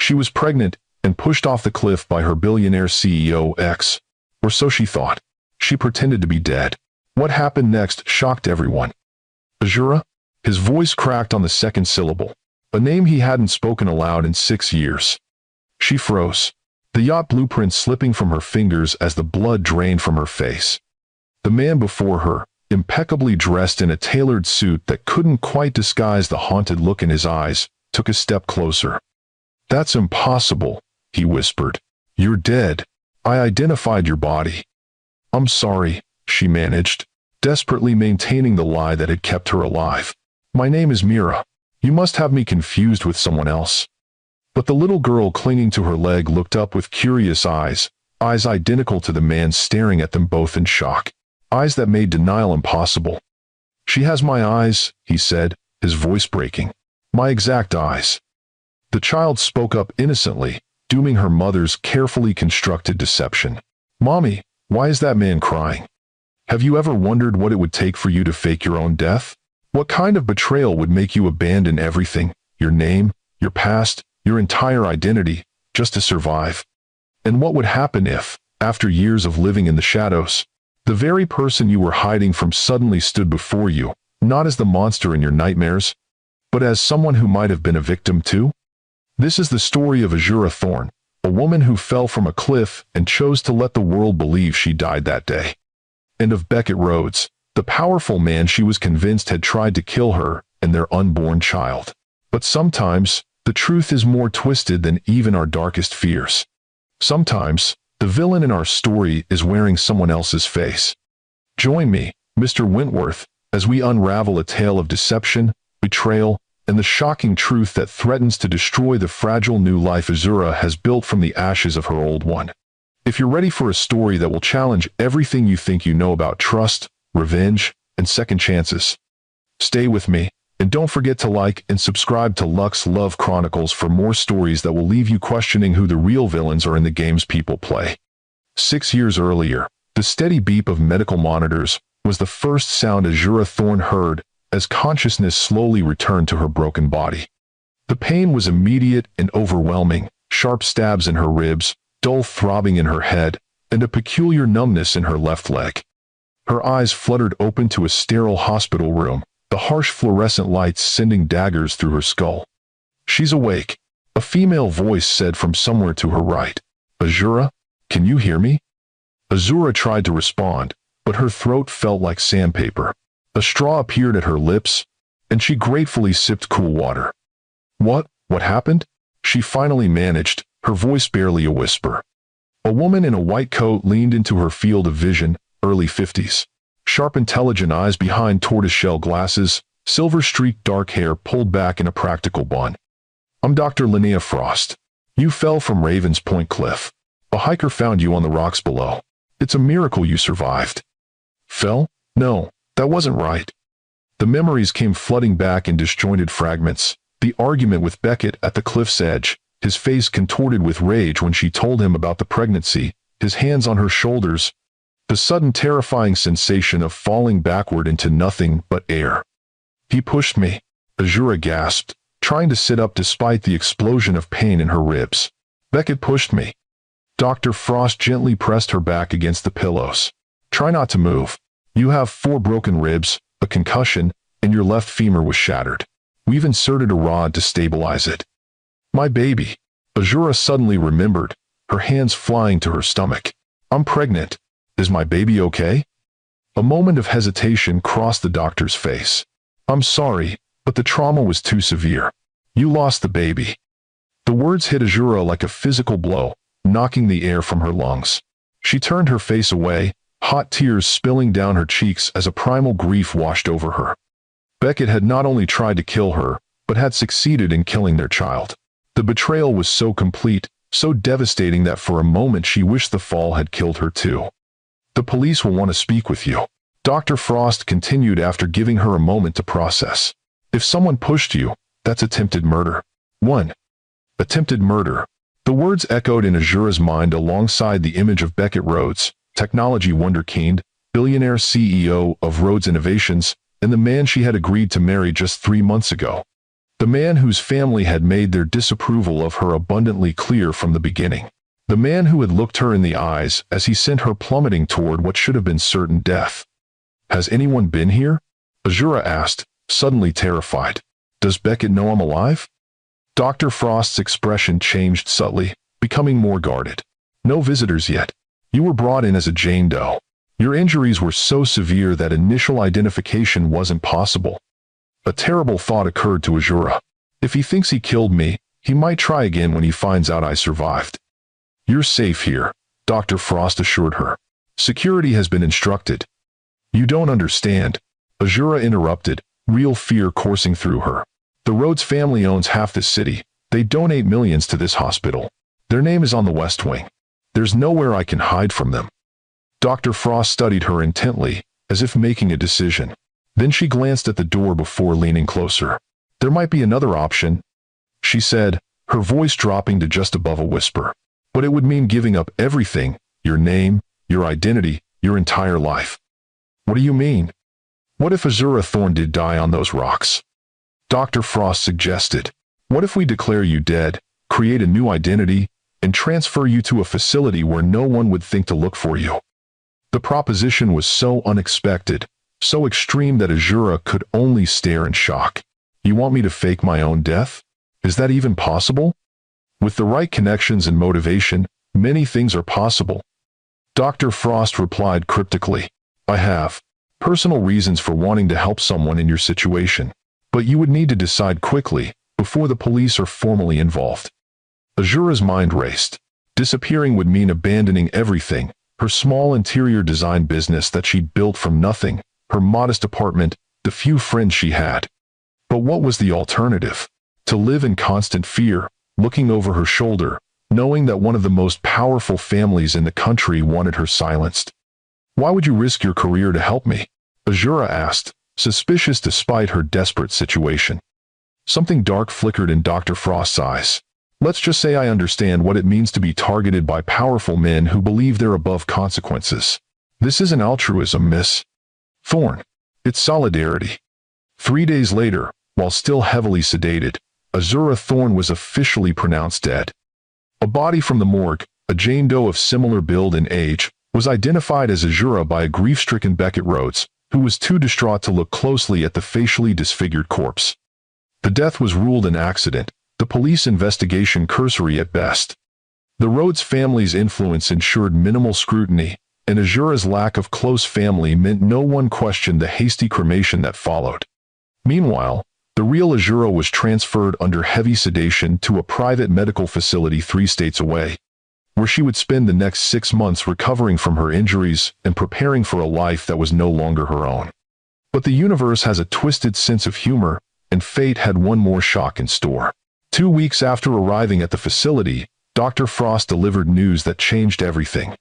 She was pregnant and pushed off the cliff by her billionaire CEO ex, or so she thought. She pretended to be dead. What happened next shocked everyone. Azura? His voice cracked on the second syllable, a name he hadn't spoken aloud in 6 years. She froze, the yacht blueprint slipping from her fingers as the blood drained from her face. The man before her, impeccably dressed in a tailored suit that couldn't quite disguise the haunted look in his eyes, took a step closer. "That's impossible," he whispered. "You're dead. I identified your body." "I'm sorry," she managed, desperately maintaining the lie that had kept her alive. "My name is Mira. You must have me confused with someone else." But the little girl clinging to her leg looked up with curious eyes identical to the man staring at them both in shock. Eyes that made denial impossible. "She has my eyes," he said, his voice breaking. "My exact eyes." The child spoke up innocently, dooming her mother's carefully constructed deception. "Mommy, why is that man crying? Have you ever wondered what it would take for you to fake your own death? What kind of betrayal would make you abandon everything, your name, your past, your entire identity, just to survive? And what would happen if, after years of living in the shadows, the very person you were hiding from suddenly stood before you, not as the monster in your nightmares, but as someone who might have been a victim too?" This is the story of Azura Thorne, a woman who fell from a cliff and chose to let the world believe she died that day. And of Beckett Rhodes, the powerful man she was convinced had tried to kill her and their unborn child. But sometimes, the truth is more twisted than even our darkest fears. Sometimes, the villain in our story is wearing someone else's face. Join me, Mr. Wentworth, as we unravel a tale of deception, betrayal, and the shocking truth that threatens to destroy the fragile new life Azura has built from the ashes of her old one. If you're ready for a story that will challenge everything you think you know about trust, revenge, and second chances, stay with me, and don't forget to like and subscribe to Lux Love Chronicles for more stories that will leave you questioning who the real villains are in the games people play. 6 years earlier, the steady beep of medical monitors was the first sound Azura Thorne heard as consciousness slowly returned to her broken body. The pain was immediate and overwhelming, sharp stabs in her ribs, dull throbbing in her head, and a peculiar numbness in her left leg. Her eyes fluttered open to a sterile hospital room, the harsh fluorescent lights sending daggers through her skull. "She's awake," a female voice said from somewhere to her right. "Azura, can you hear me?" Azura tried to respond, but her throat felt like sandpaper. A straw appeared at her lips, and she gratefully sipped cool water. What happened?" she finally managed, her voice barely a whisper. A woman in a white coat leaned into her field of vision, early 50s. Sharp, intelligent eyes behind tortoiseshell glasses, silver-streaked dark hair pulled back in a practical bun. "I'm Dr. Linnea Frost. You fell from Raven's Point Cliff. A hiker found you on the rocks below. It's a miracle you survived." "Fell? No, that wasn't right." The memories came flooding back in disjointed fragments. The argument with Beckett at the cliff's edge, his face contorted with rage when she told him about the pregnancy, his hands on her shoulders, the sudden terrifying sensation of falling backward into nothing but air. "He pushed me," Azura gasped, trying to sit up despite the explosion of pain in her ribs. "Beckett pushed me." Dr. Frost gently pressed her back against the pillows. "Try not to move. You have 4 broken ribs, a concussion, and your left femur was shattered. We've inserted a rod to stabilize it." "My baby," Azura suddenly remembered, her hands flying to her stomach. "I'm pregnant. Is my baby okay?" A moment of hesitation crossed the doctor's face. "I'm sorry, but the trauma was too severe. You lost the baby." The words hit Azura like a physical blow, knocking the air from her lungs. She turned her face away, hot tears spilling down her cheeks as a primal grief washed over her. Beckett had not only tried to kill her, but had succeeded in killing their child. The betrayal was so complete, so devastating that for a moment she wished the fall had killed her too. "The police will want to speak with you," Dr. Frost continued after giving her a moment to process. "If someone pushed you, that's attempted murder." "1. Attempted murder." The words echoed in Azura's mind alongside the image of Beckett Rhodes, technology wunderkind, billionaire CEO of Rhodes Innovations, and the man she had agreed to marry just 3 months ago. The man whose family had made their disapproval of her abundantly clear from the beginning. The man who had looked her in the eyes as he sent her plummeting toward what should have been certain death. "Has anyone been here?" Azura asked, suddenly terrified. "Does Beckett know I'm alive?" Dr. Frost's expression changed subtly, becoming more guarded. "No visitors yet. You were brought in as a Jane Doe. Your injuries were so severe that initial identification wasn't possible." A terrible thought occurred to Azura. If he thinks he killed me, he might try again when he finds out I survived. "You're safe here," Dr. Frost assured her. "Security has been instructed." "You don't understand," Azura interrupted, real fear coursing through her. "The Rhodes family owns half this city. They donate millions to this hospital. Their name is on the West Wing. There's nowhere I can hide from them." Dr. Frost studied her intently, as if making a decision. Then she glanced at the door before leaning closer. "There might be another option," she said, her voice dropping to just above a whisper. "But it would mean giving up everything, your name, your identity, your entire life." "What do you mean?" "What if Azura Thorne did die on those rocks?" Dr. Frost suggested. "What if we declare you dead, create a new identity, and transfer you to a facility where no one would think to look for you?" The proposition was so unexpected, so extreme that Azura could only stare in shock. "You want me to fake my own death? Is that even possible?" "With the right connections and motivation, many things are possible." Dr. Frost replied cryptically. "I have personal reasons for wanting to help someone in your situation, but you would need to decide quickly, before the police are formally involved." Azura's mind raced. Disappearing would mean abandoning everything, her small interior design business that she'd built from nothing, her modest apartment, the few friends she had. But what was the alternative? To live in constant fear, looking over her shoulder, knowing that one of the most powerful families in the country wanted her silenced. "Why would you risk your career to help me?" Azura asked, suspicious despite her desperate situation. Something dark flickered in Dr. Frost's eyes. "Let's just say I understand what it means to be targeted by powerful men who believe they're above consequences. This isn't altruism, Miss Thorne. It's solidarity." 3 days later, while still heavily sedated, Azura Thorne was officially pronounced dead. A body from the morgue, a Jane Doe of similar build and age, was identified as Azura by a grief-stricken Beckett Rhodes, who was too distraught to look closely at the facially disfigured corpse. The death was ruled an accident, the police investigation cursory at best. The Rhodes family's influence ensured minimal scrutiny, and Azura's lack of close family meant no one questioned the hasty cremation that followed. Meanwhile, the real Azura was transferred under heavy sedation to a private medical facility 3 states away, where she would spend the next 6 months recovering from her injuries and preparing for a life that was no longer her own. But the universe has a twisted sense of humor, and fate had one more shock in store. 2 weeks after arriving at the facility, Dr. Frost delivered news that changed everything.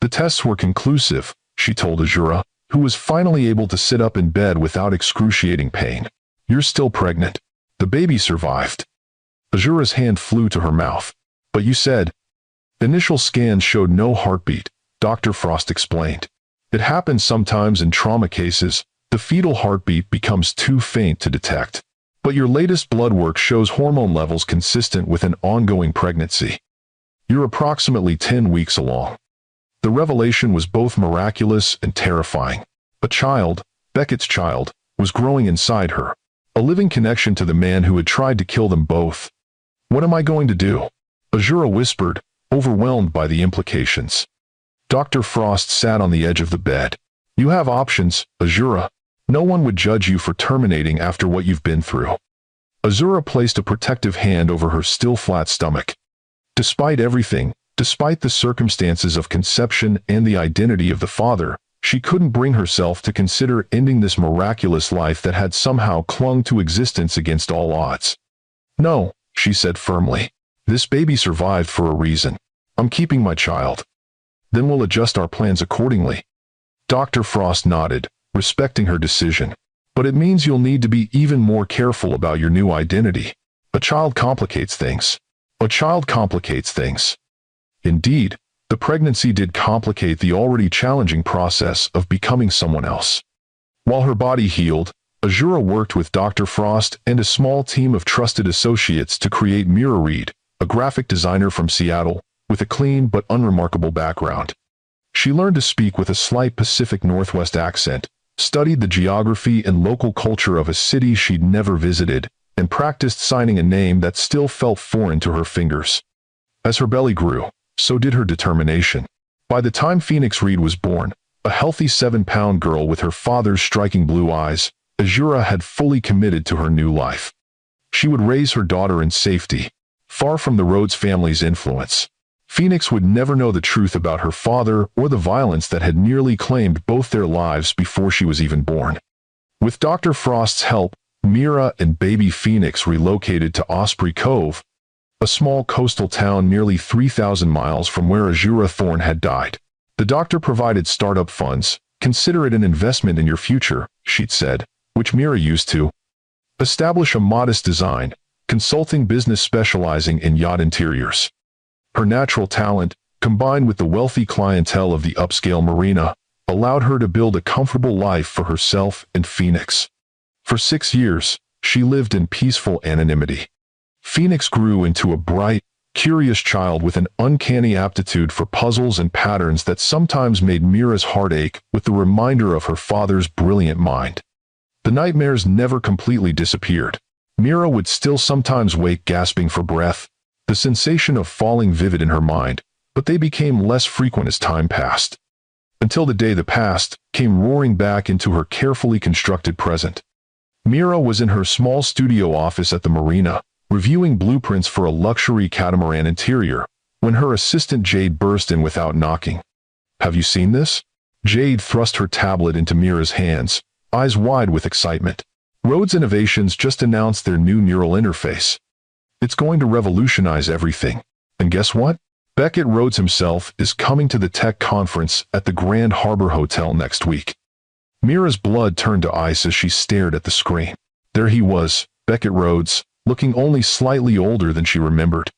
The tests were conclusive, she told Azura, who was finally able to sit up in bed without excruciating pain. "You're still pregnant. The baby survived." Azura's hand flew to her mouth. "But you said—" "Initial scans showed no heartbeat," Dr. Frost explained. "It happens sometimes in trauma cases. The fetal heartbeat becomes too faint to detect. But your latest blood work shows hormone levels consistent with an ongoing pregnancy. You're approximately 10 weeks along." The revelation was both miraculous and terrifying. A child, Beckett's child, was growing inside her, a living connection to the man who had tried to kill them both. "What am I going to do?" Azura whispered, overwhelmed by the implications. Dr. Frost sat on the edge of the bed. "You have options, Azura. No one would judge you for terminating after what you've been through." Azura placed a protective hand over her still flat stomach. Despite everything, despite the circumstances of conception and the identity of the father, she couldn't bring herself to consider ending this miraculous life that had somehow clung to existence against all odds. "No," she said firmly. "This baby survived for a reason. I'm keeping my child. Then we'll adjust our plans accordingly." Dr. Frost nodded, respecting her decision. "But it means you'll need to be even more careful about your new identity. A child complicates things. A child complicates things." Indeed, the pregnancy did complicate the already challenging process of becoming someone else. While her body healed, Azura worked with Dr. Frost and a small team of trusted associates to create Mira Reed, a graphic designer from Seattle, with a clean but unremarkable background. She learned to speak with a slight Pacific Northwest accent, studied the geography and local culture of a city she'd never visited, and practiced signing a name that still felt foreign to her fingers. As her belly grew, so did her determination. By the time Phoenix Reed was born, a healthy 7-pound girl with her father's striking blue eyes, Azura had fully committed to her new life. She would raise her daughter in safety, far from the Rhodes family's influence. Phoenix would never know the truth about her father or the violence that had nearly claimed both their lives before she was even born. With Dr. Frost's help, Mira and baby Phoenix relocated to Osprey Cove, a small coastal town nearly 3,000 miles from where Azura Thorne had died. The doctor provided startup funds. Consider it an investment in your future, she'd said, which Mira used to establish a modest design, consulting business specializing in yacht interiors. Her natural talent, combined with the wealthy clientele of the upscale marina, allowed her to build a comfortable life for herself and Phoenix. For 6 years, she lived in peaceful anonymity. Phoenix grew into a bright, curious child with an uncanny aptitude for puzzles and patterns that sometimes made Mira's heart ache with the reminder of her father's brilliant mind. The nightmares never completely disappeared. Mira would still sometimes wake gasping for breath, the sensation of falling vivid in her mind, but they became less frequent as time passed. Until the day the past came roaring back into her carefully constructed present. Mira was in her small studio office at the marina, reviewing blueprints for a luxury catamaran interior, when her assistant Jade burst in without knocking. "Have you seen this?" Jade thrust her tablet into Mira's hands, eyes wide with excitement. Rhodes Innovations just announced their new neural interface. It's going to revolutionize everything. And guess what? Beckett Rhodes himself is coming to the tech conference at the Grand Harbor Hotel next week. Mira's blood turned to ice as she stared at the screen. There he was, Beckett Rhodes, looking only slightly older than she remembered.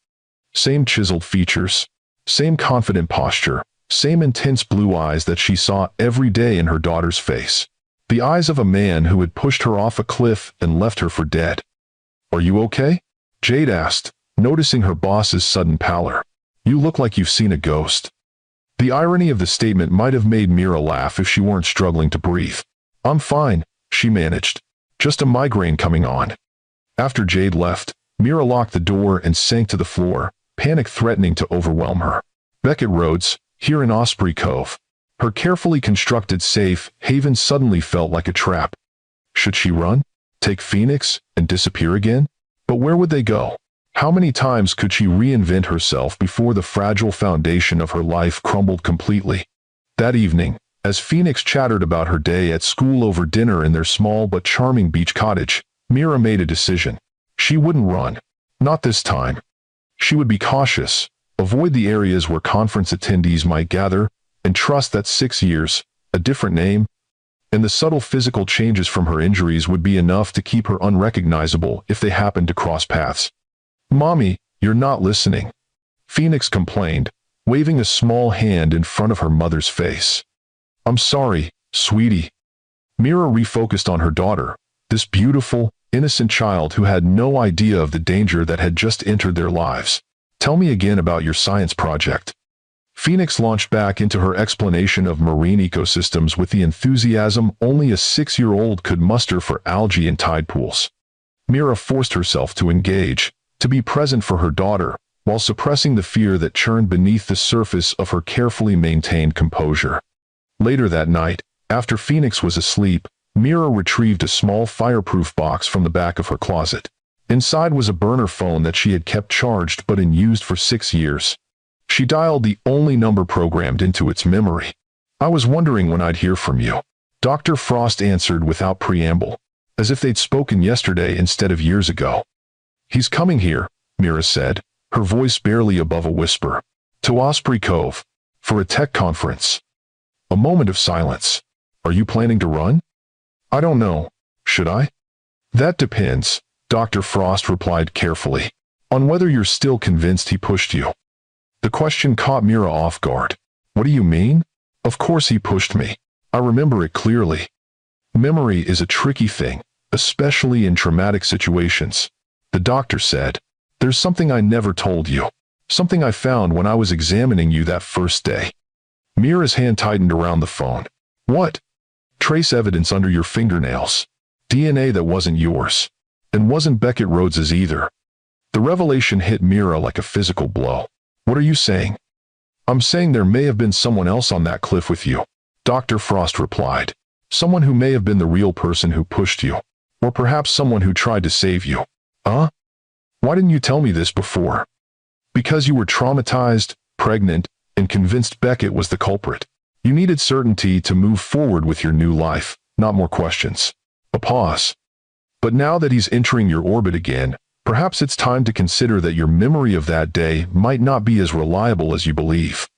Same chiseled features, same confident posture, same intense blue eyes that she saw every day in her daughter's face. The eyes of a man who had pushed her off a cliff and left her for dead. "Are you okay?" Jade asked, noticing her boss's sudden pallor. "You look like you've seen a ghost." The irony of the statement might have made Mira laugh if she weren't struggling to breathe. "I'm fine," she managed. "Just a migraine coming on." After Jade left, Mira locked the door and sank to the floor, panic threatening to overwhelm her. Beckett Rhodes, here in Osprey Cove. Her carefully constructed safe haven suddenly felt like a trap. Should she run? Take Phoenix and disappear again? But where would they go? How many times could she reinvent herself before the fragile foundation of her life crumbled completely? That evening, as Phoenix chattered about her day at school over dinner in their small but charming beach cottage, Mira made a decision. She wouldn't run. Not this time. She would be cautious, avoid the areas where conference attendees might gather, and trust that 6 years, a different name, and the subtle physical changes from her injuries would be enough to keep her unrecognizable if they happened to cross paths. "Mommy, you're not listening," Phoenix complained, waving a small hand in front of her mother's face. "I'm sorry, sweetie." Mira refocused on her daughter, this beautiful, innocent child who had no idea of the danger that had just entered their lives. "Tell me again about your science project." Phoenix launched back into her explanation of marine ecosystems with the enthusiasm only a 6-year-old could muster for algae and tide pools. Mira forced herself to engage, to be present for her daughter, while suppressing the fear that churned beneath the surface of her carefully maintained composure. Later that night, after Phoenix was asleep, Mira retrieved a small fireproof box from the back of her closet. Inside was a burner phone that she had kept charged but unused for 6 years. She dialed the only number programmed into its memory. "I was wondering when I'd hear from you," Dr. Frost answered without preamble, as if they'd spoken yesterday instead of years ago. "He's coming here," Mira said, her voice barely above a whisper. "To Osprey Cove. For a tech conference." A moment of silence. "Are you planning to run?" "I don't know. Should I?" "That depends," Dr. Frost replied carefully, "on whether you're still convinced he pushed you." The question caught Mira off guard. "What do you mean?" "Of course he pushed me. I remember it clearly." Memory is a tricky thing. especially in traumatic situations. The doctor said, "There's something I never told you. Something I found when I was examining you that first day." Mira's hand tightened around the phone. "What?" "Trace evidence under your fingernails. DNA that wasn't yours. And wasn't Beckett Rhodes's either." The revelation hit Mira like a physical blow. "What are you saying?" "I'm saying there may have been someone else on that cliff with you," Dr. Frost replied. "Someone who may have been the real person who pushed you. Or perhaps someone who tried to save you." "Huh? Why didn't you tell me this before?" "Because you were traumatized, pregnant, and convinced Beckett was the culprit. You needed certainty to move forward with your new life, not more questions." A pause. "But now that he's entering your orbit again, perhaps it's time to consider that your memory of that day might not be as reliable as you believe."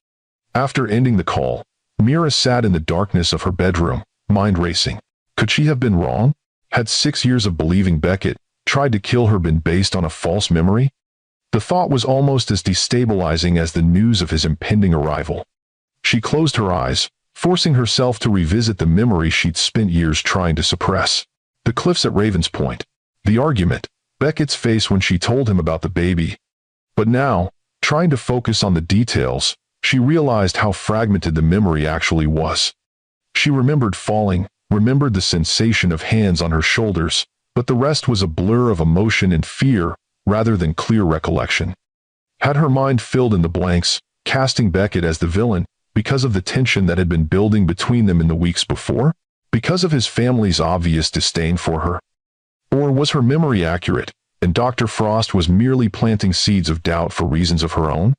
After ending the call, Mira sat in the darkness of her bedroom, mind racing. Could she have been wrong? Had 6 years of believing Beckett tried to kill her been based on a false memory? The thought was almost as destabilizing as the news of his impending arrival. She closed her eyes, forcing herself to revisit the memory she'd spent years trying to suppress. The cliffs at Raven's Point, the argument, Beckett's face when she told him about the baby. But now, trying to focus on the details, she realized how fragmented the memory actually was. She remembered falling, remembered the sensation of hands on her shoulders, but the rest was a blur of emotion and fear rather than clear recollection. Had her mind filled in the blanks, casting Beckett as the villain, because of the tension that had been building between them in the weeks before? Because of his family's obvious disdain for her? Or was her memory accurate, and Dr. Frost was merely planting seeds of doubt for reasons of her own?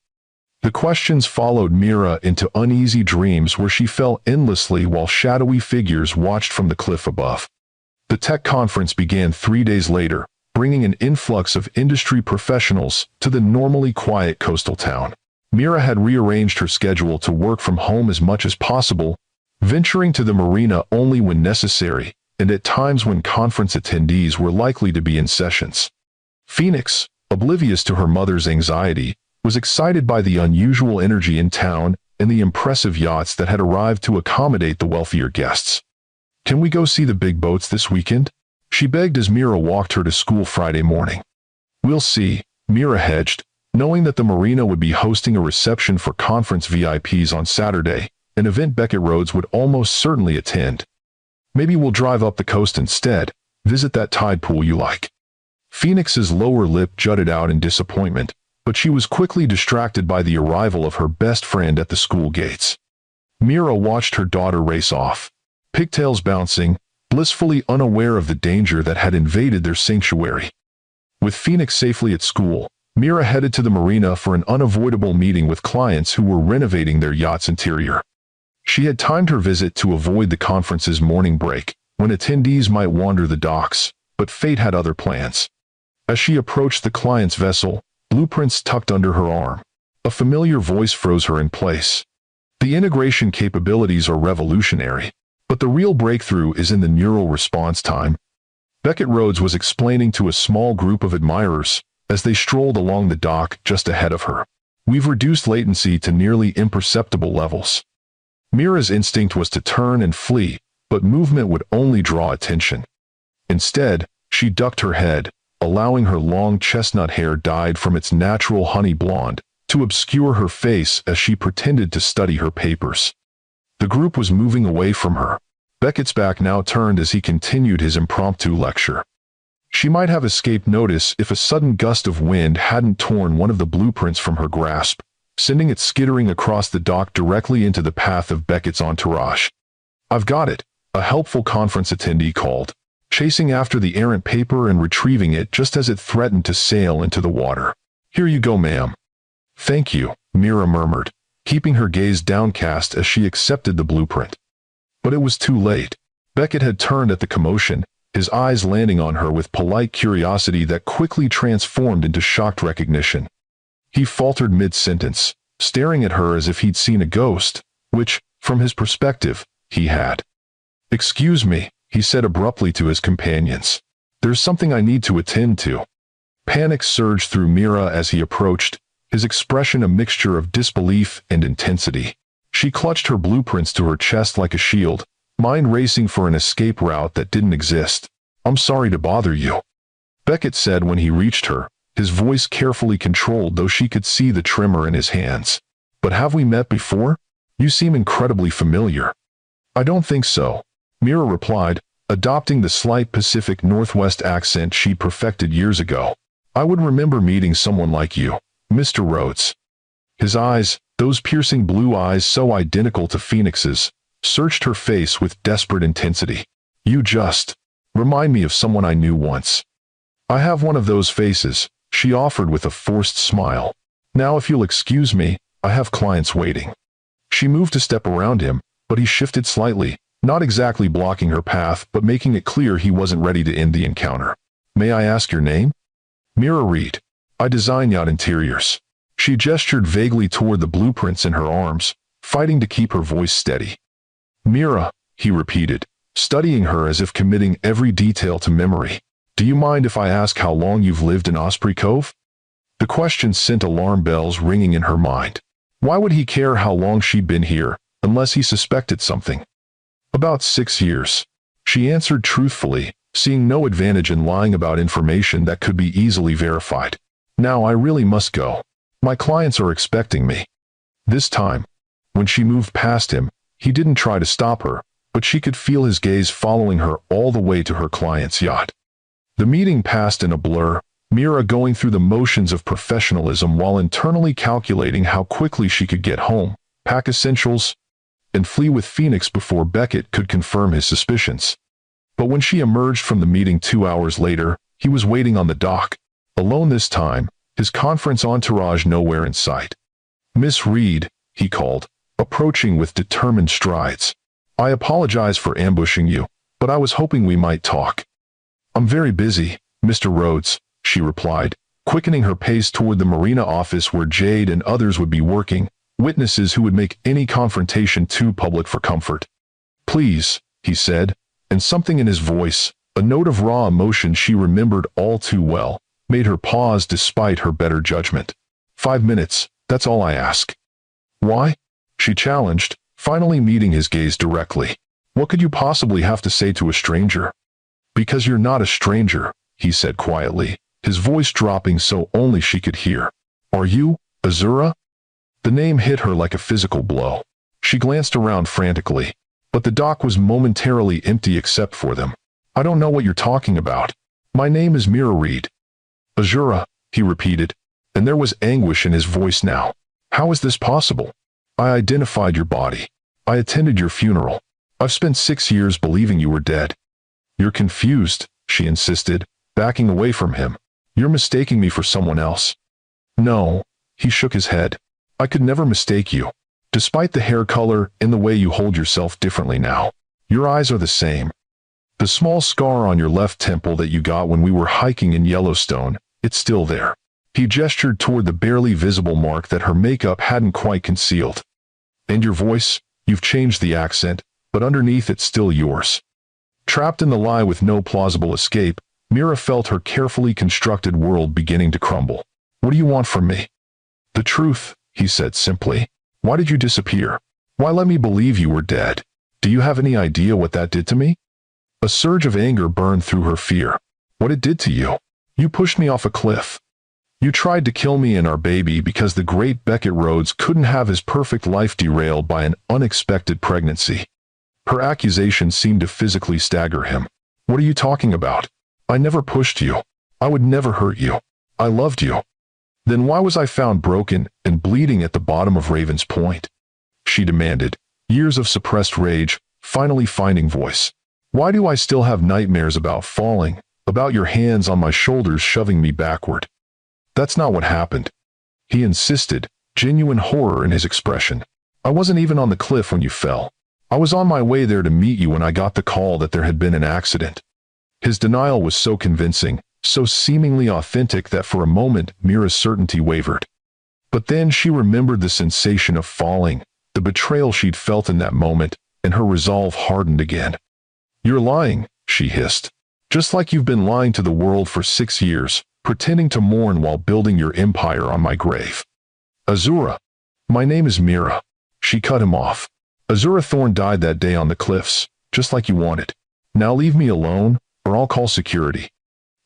The questions followed Mira into uneasy dreams where she fell endlessly while shadowy figures watched from the cliff above. The tech conference began 3 days later, bringing an influx of industry professionals to the normally quiet coastal town. Mira had rearranged her schedule to work from home as much as possible, venturing to the marina only when necessary, and at times when conference attendees were likely to be in sessions. Phoenix, oblivious to her mother's anxiety, was excited by the unusual energy in town and the impressive yachts that had arrived to accommodate the wealthier guests. "Can we go see the big boats this weekend?" she begged as Mira walked her to school Friday morning. "We'll see," Mira hedged, knowing that the marina would be hosting a reception for conference VIPs on Saturday, an event Beckett Rhodes would almost certainly attend. "Maybe we'll drive up the coast instead, visit that tide pool you like." Phoenix's lower lip jutted out in disappointment, but she was quickly distracted by the arrival of her best friend at the school gates. Mira watched her daughter race off, pigtails bouncing, blissfully unaware of the danger that had invaded their sanctuary. With Phoenix safely at school, Mira headed to the marina for an unavoidable meeting with clients who were renovating their yacht's interior. She had timed her visit to avoid the conference's morning break, when attendees might wander the docks, but fate had other plans. As she approached the client's vessel, blueprints tucked under her arm, a familiar voice froze her in place. "The integration capabilities are revolutionary, but the real breakthrough is in the neural response time," Beckett Rhodes was explaining to a small group of admirers as they strolled along the dock just ahead of her. "We've reduced latency to nearly imperceptible levels." Mira's instinct was to turn and flee, but movement would only draw attention. Instead, she ducked her head, allowing her long chestnut hair dyed from its natural honey blonde to obscure her face as she pretended to study her papers. The group was moving away from her. Beckett's back now turned as he continued his impromptu lecture. She might have escaped notice if a sudden gust of wind hadn't torn one of the blueprints from her grasp, sending it skittering across the dock directly into the path of Beckett's entourage. "I've got it," a helpful conference attendee called, chasing after the errant paper and retrieving it just as it threatened to sail into the water. "Here you go, ma'am." "Thank you," Mira murmured, keeping her gaze downcast as she accepted the blueprint. But it was too late. Beckett had turned at the commotion, his eyes landing on her with polite curiosity that quickly transformed into shocked recognition. He faltered mid-sentence, staring at her as if he'd seen a ghost, which, from his perspective, he had. "Excuse me," he said abruptly to his companions. "There's something I need to attend to." Panic surged through Mira as he approached, his expression a mixture of disbelief and intensity. She clutched her blueprints to her chest like a shield, mind racing for an escape route that didn't exist. I'm sorry to bother you," Beckett said when he reached her, his voice carefully controlled though she could see the tremor in his hands. "But have we met before? You seem incredibly familiar." "I don't think so," Mira replied, adopting the slight Pacific Northwest accent she perfected years ago. "I would remember meeting someone like you, Mr. Rhodes." His eyes, those piercing blue eyes so identical to Phoenix's, searched her face with desperate intensity. "You just remind me of someone I knew once." "I have one of those faces," she offered with a forced smile. "Now if you'll excuse me, I have clients waiting." She moved a step around him, but he shifted slightly, not exactly blocking her path but making it clear he wasn't ready to end the encounter. "May I ask your name?" "Mira Reed. I design yacht interiors." She gestured vaguely toward the blueprints in her arms, fighting to keep her voice steady. "Mira," he repeated, studying her as if committing every detail to memory. "Do you mind if I ask how long you've lived in Osprey Cove?" The question sent alarm bells ringing in her mind. Why would he care how long she'd been here, unless he suspected something? "About 6 years," she answered truthfully, seeing no advantage in lying about information that could be easily verified. "Now I really must go. My clients are expecting me." This time, when she moved past him, he didn't try to stop her, but she could feel his gaze following her all the way to her client's yacht. The meeting passed in a blur, Mira going through the motions of professionalism while internally calculating how quickly she could get home, pack essentials, and flee with Phoenix before Beckett could confirm his suspicions. But when she emerged from the meeting 2 hours later, he was waiting on the dock, alone this time, his conference entourage nowhere in sight. "Miss Reed," he called, approaching with determined strides. "I apologize for ambushing you, but I was hoping we might talk." "I'm very busy, Mr. Rhodes," she replied, quickening her pace toward the marina office where Jade and others would be working, witnesses who would make any confrontation too public for comfort. "Please," he said, and something in his voice, a note of raw emotion she remembered all too well, made her pause despite her better judgment. 5 minutes, that's all I ask." "Why?" she challenged, finally meeting his gaze directly. "What could you possibly have to say to a stranger?" "Because you're not a stranger," he said quietly, his voice dropping so only she could hear. "Are you, Azura?" The name hit her like a physical blow. She glanced around frantically, but the dock was momentarily empty except for them. "I don't know what you're talking about. My name is Mira Reed." "Azura," he repeated, and there was anguish in his voice now. "How is this possible? I identified your body. I attended your funeral. I've spent 6 years believing you were dead." "You're confused," she insisted, backing away from him. "You're mistaking me for someone else." "No," he shook his head. "I could never mistake you. Despite the hair color and the way you hold yourself differently now, your eyes are the same. The small scar on your left temple that you got when we were hiking in Yellowstone, it's still there." He gestured toward the barely visible mark that her makeup hadn't quite concealed. "And your voice, you've changed the accent, but underneath it's still yours." Trapped in the lie with no plausible escape, Mira felt her carefully constructed world beginning to crumble. "What do you want from me?" "The truth," he said simply. "Why did you disappear? Why let me believe you were dead? Do you have any idea what that did to me?" A surge of anger burned through her fear. "What it did to you? You pushed me off a cliff. You tried to kill me and our baby because the great Beckett Rhodes couldn't have his perfect life derailed by an unexpected pregnancy." Her accusation seemed to physically stagger him. "What are you talking about? I never pushed you. I would never hurt you. I loved you." "Then why was I found broken and bleeding at the bottom of Raven's Point?" she demanded, years of suppressed rage finally finding voice. "Why do I still have nightmares about falling, about your hands on my shoulders shoving me backward?" "That's not what happened," he insisted, genuine horror in his expression. "I wasn't even on the cliff when you fell. I was on my way there to meet you when I got the call that there had been an accident." His denial was so convincing, so seemingly authentic that for a moment Mira's certainty wavered. But then she remembered the sensation of falling, the betrayal she'd felt in that moment, and her resolve hardened again. "You're lying," she hissed. "Just like you've been lying to the world for 6 years, pretending to mourn while building your empire on my grave." "Azura, my name is Mira." She cut him off. "Azura Thorne died that day on the cliffs, just like you wanted. Now leave me alone, or I'll call security."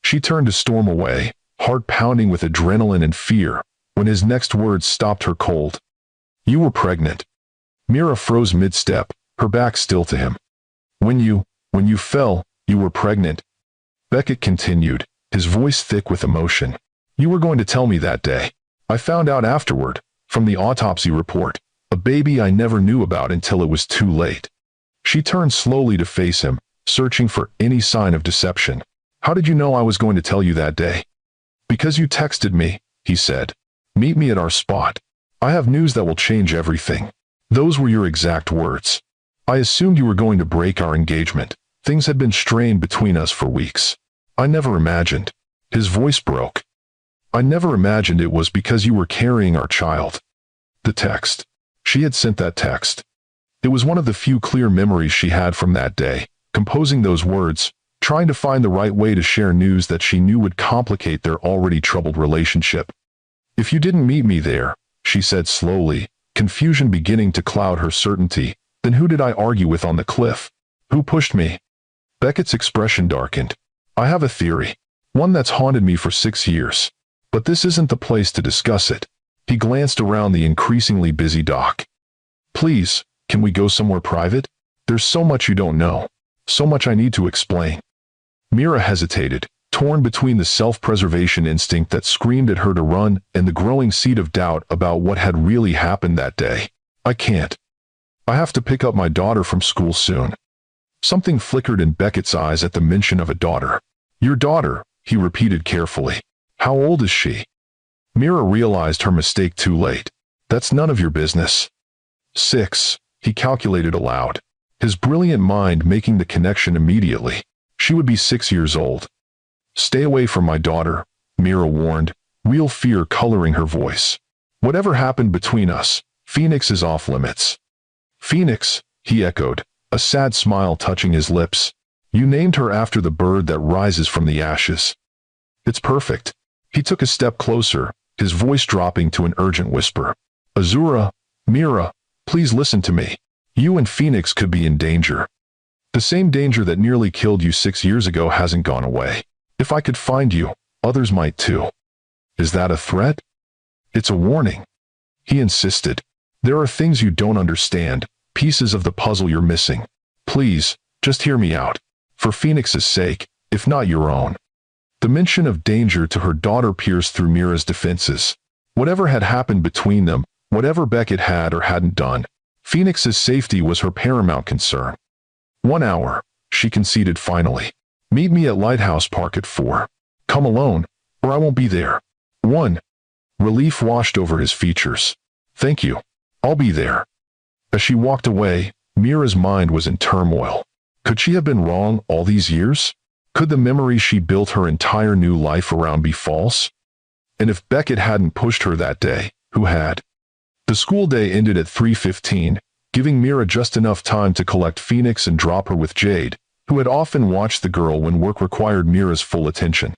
She turned to storm away, heart pounding with adrenaline and fear, when his next words stopped her cold. "You were pregnant." Mira froze mid-step, her back still to him. When you fell, you were pregnant." Beckett continued, his voice thick with emotion. "You were going to tell me that day. I found out afterward, from the autopsy report, a baby I never knew about until it was too late." She turned slowly to face him, searching for any sign of deception. "How did you know I was going to tell you that day?" "Because you texted me," he said. "Meet me at our spot. I have news that will change everything." Those were your exact words. "I assumed you were going to break our engagement. Things had been strained between us for weeks. I never imagined." His voice broke. "I never imagined it was because you were carrying our child." The text. She had sent that text. It was one of the few clear memories she had from that day, composing those words, trying to find the right way to share news that she knew would complicate their already troubled relationship. "If you didn't meet me there," she said slowly, confusion beginning to cloud her certainty, "then who did I argue with on the cliff? Who pushed me?" Beckett's expression darkened. "I have a theory. One that's haunted me for 6 years. But this isn't the place to discuss it." He glanced around the increasingly busy dock. "Please, can we go somewhere private? There's so much you don't know. So much I need to explain." Mira hesitated, torn between the self-preservation instinct that screamed at her to run and the growing seed of doubt about what had really happened that day. "I can't. I have to pick up my daughter from school soon." Something flickered in Beckett's eyes at the mention of a daughter. "Your daughter," he repeated carefully. "How old is she?" Mira realized her mistake too late. "That's none of your business." 6, he calculated aloud, his brilliant mind making the connection immediately. She would be 6 years old. "Stay away from my daughter," Mira warned, real fear coloring her voice. "Whatever happened between us, Phoenix is off limits." "Phoenix," he echoed, a sad smile touching his lips. "You named her after the bird that rises from the ashes." "It's perfect." He took a step closer, his voice dropping to an urgent whisper. "Azura, Mira, please listen to me. You and Phoenix could be in danger. The same danger that nearly killed you 6 years ago hasn't gone away. If I could find you, others might too." "Is that a threat?" "It's a warning," he insisted. "There are things you don't understand, pieces of the puzzle you're missing. Please, just hear me out. For Phoenix's sake, if not your own." The mention of danger to her daughter pierced through Mira's defenses. Whatever had happened between them, whatever Beckett had or hadn't done, Phoenix's safety was her paramount concern. "1 hour," she conceded finally. "Meet me at Lighthouse Park at 4. Come alone, or I won't be there." 1. Relief washed over his features. "Thank you. I'll be there." As she walked away, Mira's mind was in turmoil. Could she have been wrong all these years? Could the memories she built her entire new life around be false? And if Beckett hadn't pushed her that day, who had? The school day ended at 3:15, giving Mira just enough time to collect Phoenix and drop her with Jade, who had often watched the girl when work required Mira's full attention.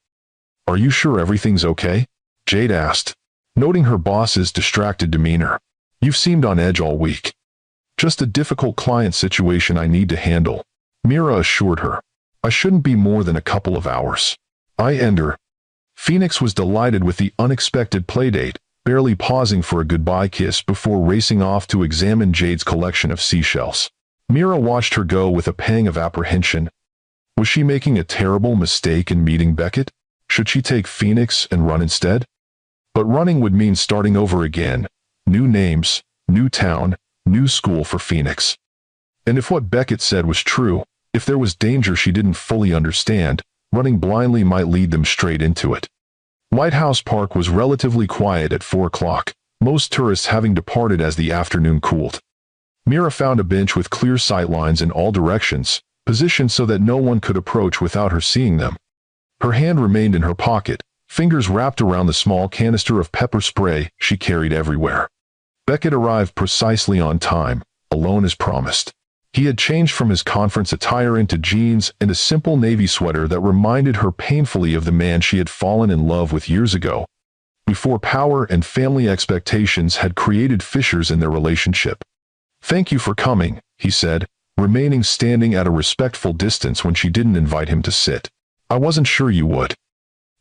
"Are you sure everything's okay?" Jade asked, noting her boss's distracted demeanor. "You've seemed on edge all week." "Just a difficult client situation I need to handle," Mira assured her. "I shouldn't be more than a couple of hours." "I enter." Phoenix was delighted with the unexpected playdate, barely pausing for a goodbye kiss before racing off to examine Jade's collection of seashells. Mira watched her go with a pang of apprehension. Was she making a terrible mistake in meeting Beckett? Should she take Phoenix and run instead? But running would mean starting over again. New names, new town, new school for Phoenix. And if what Beckett said was true, if there was danger she didn't fully understand, running blindly might lead them straight into it. Lighthouse Park was relatively quiet at 4 o'clock, most tourists having departed as the afternoon cooled. Mira found a bench with clear sightlines in all directions, positioned so that no one could approach without her seeing them. Her hand remained in her pocket, fingers wrapped around the small canister of pepper spray she carried everywhere. Beckett arrived precisely on time, alone as promised. He had changed from his conference attire into jeans and a simple navy sweater that reminded her painfully of the man she had fallen in love with years ago, before power and family expectations had created fissures in their relationship. "Thank you for coming," he said, remaining standing at a respectful distance when she didn't invite him to sit. I wasn't sure you would.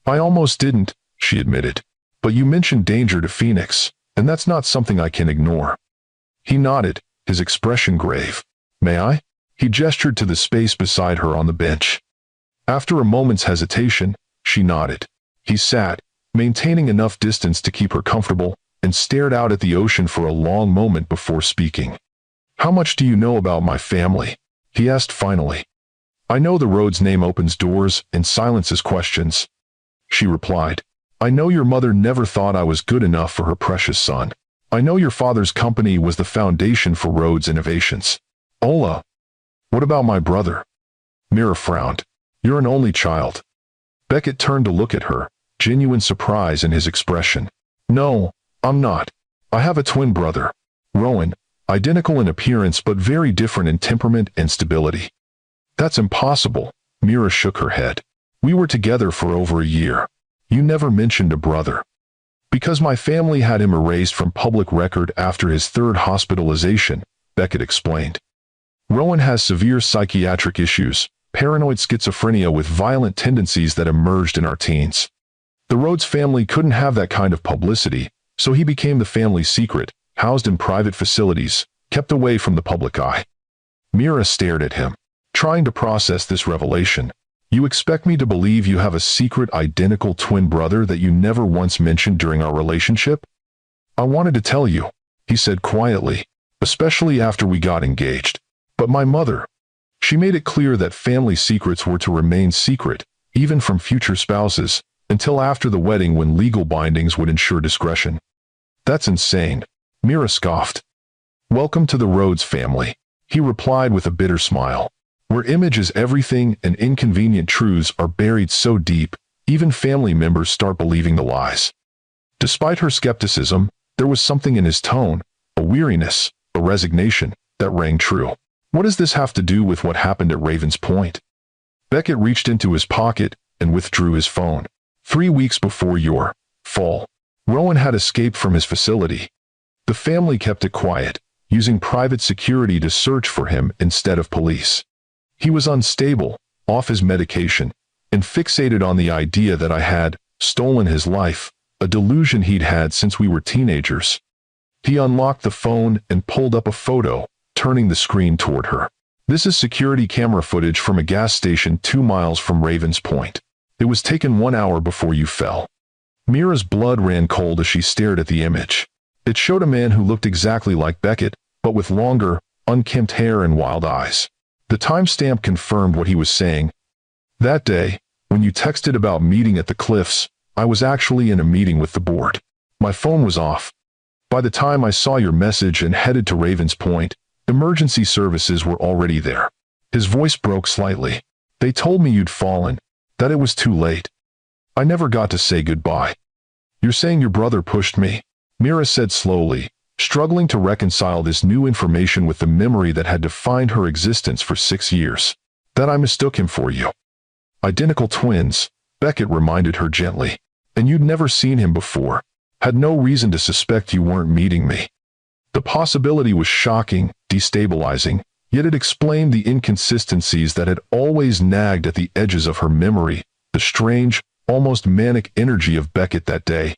I almost didn't, she admitted. But you mentioned danger to Phoenix, and that's not something I can ignore. He nodded, his expression grave. May I? He gestured to the space beside her on the bench. After a moment's hesitation, she nodded. He sat, maintaining enough distance to keep her comfortable, and stared out at the ocean for a long moment before speaking. How much do you know about my family? He asked finally. I know the road's name opens doors and silences questions. She replied. I know your mother never thought I was good enough for her precious son. I know your father's company was the foundation for Rhodes Innovations. Ola. What about my brother? Mira frowned. You're an only child. Beckett turned to look at her, genuine surprise in his expression. No, I'm not. I have a twin brother, Rowan, identical in appearance but very different in temperament and stability. That's impossible, Mira shook her head. We were together for over a year. You never mentioned a brother. Because my family had him erased from public record after his third hospitalization, Beckett explained. Rowan has severe psychiatric issues, paranoid schizophrenia with violent tendencies that emerged in our teens. The Rhodes family couldn't have that kind of publicity, so he became the family secret, housed in private facilities, kept away from the public eye. Mira stared at him, trying to process this revelation. You expect me to believe you have a secret identical twin brother that you never once mentioned during our relationship? I wanted to tell you, he said quietly, especially after we got engaged. But my mother, she made it clear that family secrets were to remain secret, even from future spouses, until after the wedding when legal bindings would ensure discretion. That's insane, Mira scoffed. Welcome to the Rhodes family, he replied with a bitter smile. Where image is everything and inconvenient truths are buried so deep, even family members start believing the lies. Despite her skepticism, there was something in his tone, a weariness, a resignation, that rang true. What does this have to do with what happened at Ravens Point? Beckett reached into his pocket and withdrew his phone. 3 weeks before your fall, Rowan had escaped from his facility. The family kept it quiet, using private security to search for him instead of police. He was unstable, off his medication, and fixated on the idea that I had stolen his life, a delusion he'd had since we were teenagers. He unlocked the phone and pulled up a photo, turning the screen toward her. This is security camera footage from a gas station 2 miles from Ravens Point. It was taken 1 hour before you fell. Mira's blood ran cold as she stared at the image. It showed a man who looked exactly like Beckett, but with longer, unkempt hair and wild eyes. The timestamp confirmed what he was saying. That day, when you texted about meeting at the cliffs, I was actually in a meeting with the board. My phone was off. By the time I saw your message and headed to Ravens Point, emergency services were already there. His voice broke slightly. They told me you'd fallen, that it was too late. I never got to say goodbye. You're saying your brother pushed me? Mira said slowly, struggling to reconcile this new information with the memory that had defined her existence for 6 years. That I mistook him for you. Identical twins, Beckett reminded her gently. And you'd never seen him before. Had no reason to suspect you weren't meeting me. The possibility was shocking, destabilizing, yet it explained the inconsistencies that had always nagged at the edges of her memory, the strange, almost manic energy of Beckett that day.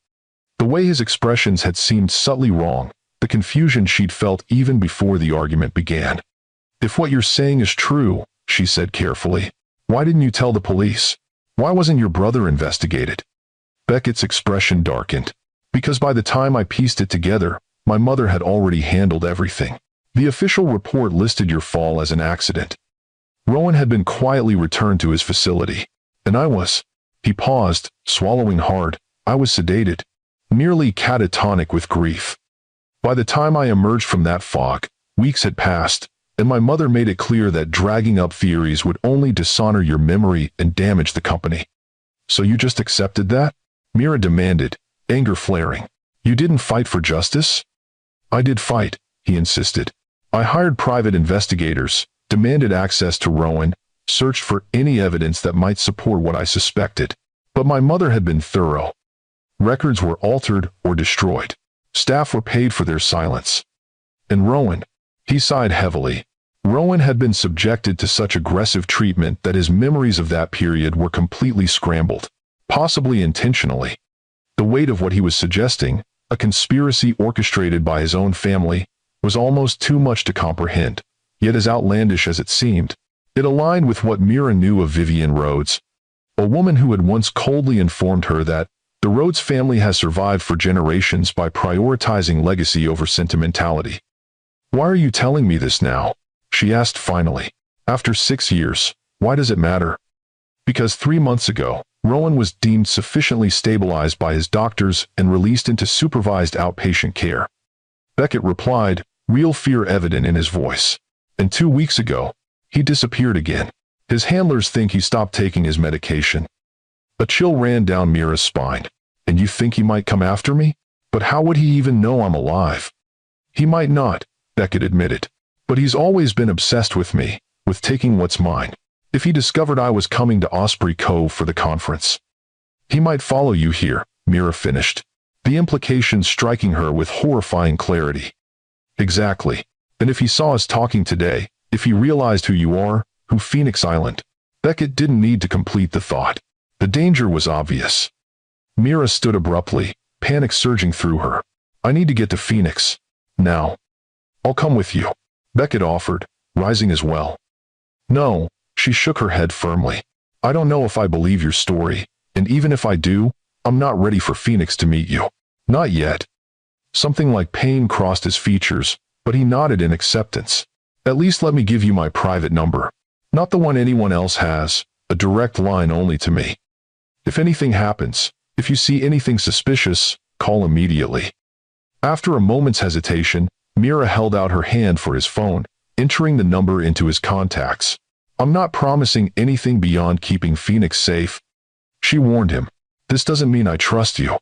The way his expressions had seemed subtly wrong, the confusion she'd felt even before the argument began. If what you're saying is true, she said carefully, why didn't you tell the police? Why wasn't your brother investigated? Beckett's expression darkened. Because by the time I pieced it together, my mother had already handled everything. The official report listed your fall as an accident. Rowan had been quietly returned to his facility. And I was. He paused, swallowing hard. I was sedated, nearly catatonic with grief. By the time I emerged from that fog, weeks had passed, and my mother made it clear that dragging up theories would only dishonor your memory and damage the company. So you just accepted that? Mira demanded, anger flaring. You didn't fight for justice? I did fight, he insisted. I hired private investigators, demanded access to Rowan, searched for any evidence that might support what I suspected. But my mother had been thorough. Records were altered or destroyed. Staff were paid for their silence. And Rowan, he sighed heavily. Rowan had been subjected to such aggressive treatment that his memories of that period were completely scrambled, possibly intentionally. The weight of what he was suggesting, a conspiracy orchestrated by his own family, was almost too much to comprehend, yet as outlandish as it seemed, it aligned with what Mira knew of Vivian Rhodes, a woman who had once coldly informed her that the Rhodes family has survived for generations by prioritizing legacy over sentimentality. "Why are you telling me this now?" she asked finally. "After 6 years, why does it matter?" "Because 3 months ago, Rowan was deemed sufficiently stabilized by his doctors and released into supervised outpatient care," Beckett replied, real fear evident in his voice. "And 2 weeks ago, he disappeared again. His handlers think he stopped taking his medication." A chill ran down Mira's spine. "And you think he might come after me? But how would he even know I'm alive?" "He might not," Beckett admitted. "But he's always been obsessed with me, with taking what's mine. If he discovered I was coming to Osprey Cove for the conference, he might follow you here," Mira finished, the implication striking her with horrifying clarity. "Exactly. And if he saw us talking today, if he realized who you are, who Phoenix Island..." Beckett didn't need to complete the thought. The danger was obvious. Mira stood abruptly, panic surging through her. "I need to get to Phoenix. Now. I'll come with you," Beckett offered, rising as well. "No," she shook her head firmly. "I don't know if I believe your story, and even if I do, I'm not ready for Phoenix to meet you. Not yet." Something like pain crossed his features, but he nodded in acceptance. "At least let me give you my private number. Not the one anyone else has, a direct line only to me. If anything happens, if you see anything suspicious, call immediately." After a moment's hesitation, Mira held out her hand for his phone, entering the number into his contacts. "I'm not promising anything beyond keeping Phoenix safe," she warned him. "This doesn't mean I trust you."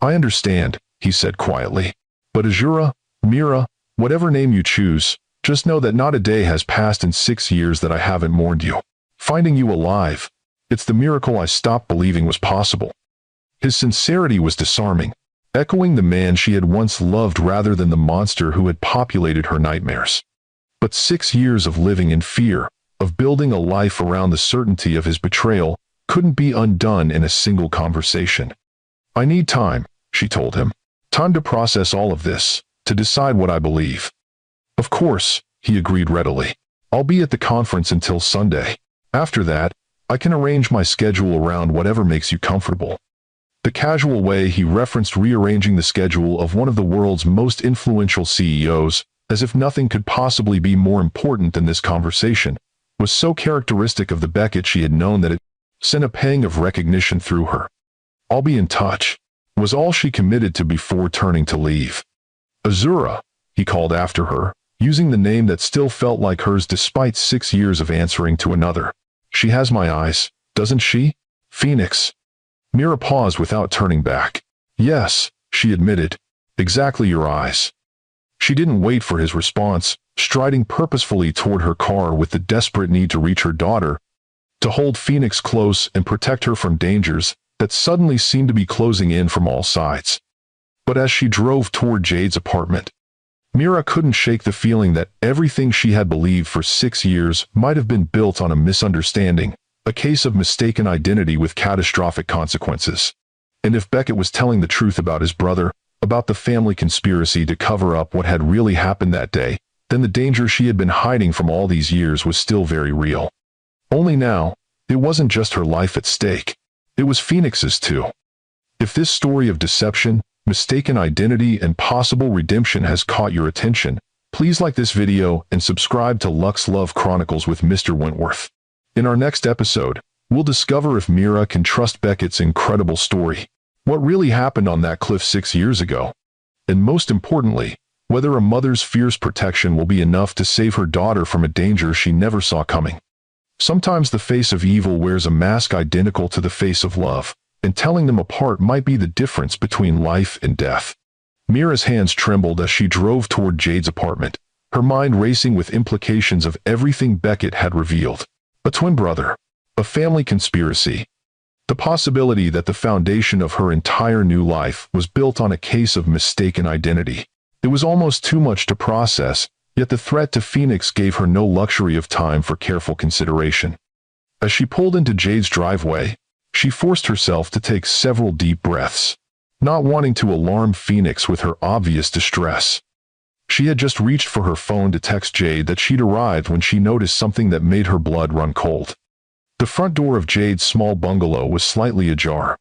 "I understand," he said quietly. "But Azura, Mira, whatever name you choose, just know that not a day has passed in 6 years that I haven't mourned you. Finding you alive, it's the miracle I stopped believing was possible." His sincerity was disarming, echoing the man she had once loved rather than the monster who had populated her nightmares. But 6 years of living in fear, of building a life around the certainty of his betrayal, couldn't be undone in a single conversation. "I need time," she told him. "Time to process all of this, to decide what I believe." "Of course," he agreed readily. "I'll be at the conference until Sunday. After that, I can arrange my schedule around whatever makes you comfortable." The casual way he referenced rearranging the schedule of one of the world's most influential CEOs, as if nothing could possibly be more important than this conversation, was so characteristic of the Beckett she had known that it sent a pang of recognition through her. "I'll be in touch," was all she committed to before turning to leave. "Azura," he called after her, using the name that still felt like hers despite 6 years of answering to another. "She has my eyes, doesn't she? Phoenix." Mira paused without turning back. "Yes," she admitted. "Exactly your eyes." She didn't wait for his response, striding purposefully toward her car with the desperate need to reach her daughter, to hold Phoenix close and protect her from dangers that suddenly seemed to be closing in from all sides. But as she drove toward Jade's apartment, Mira couldn't shake the feeling that everything she had believed for 6 years might have been built on a misunderstanding, a case of mistaken identity with catastrophic consequences. And if Beckett was telling the truth about his brother, about the family conspiracy to cover up what had really happened that day, then the danger she had been hiding from all these years was still very real. Only now, it wasn't just her life at stake. It was Phoenix's too. If this story of deception, mistaken identity, and possible redemption has caught your attention, please like this video and subscribe to Lux Love Chronicles with Mr. Wentworth. In our next episode, we'll discover if Mira can trust Beckett's incredible story, what really happened on that cliff 6 years ago, and most importantly, whether a mother's fierce protection will be enough to save her daughter from a danger she never saw coming. Sometimes the face of evil wears a mask identical to the face of love, and telling them apart might be the difference between life and death. Mira's hands trembled as she drove toward Jade's apartment, her mind racing with implications of everything Beckett had revealed. A twin brother, a family conspiracy, the possibility that the foundation of her entire new life was built on a case of mistaken identity. It was almost too much to process, Yet the threat to Phoenix gave her no luxury of time for careful consideration. As she pulled into Jade's driveway, she forced herself to take several deep breaths, not wanting to alarm Phoenix with her obvious distress. She had just reached for her phone to text Jade that she'd arrived when she noticed something that made her blood run cold. The front door of Jade's small bungalow was slightly ajar.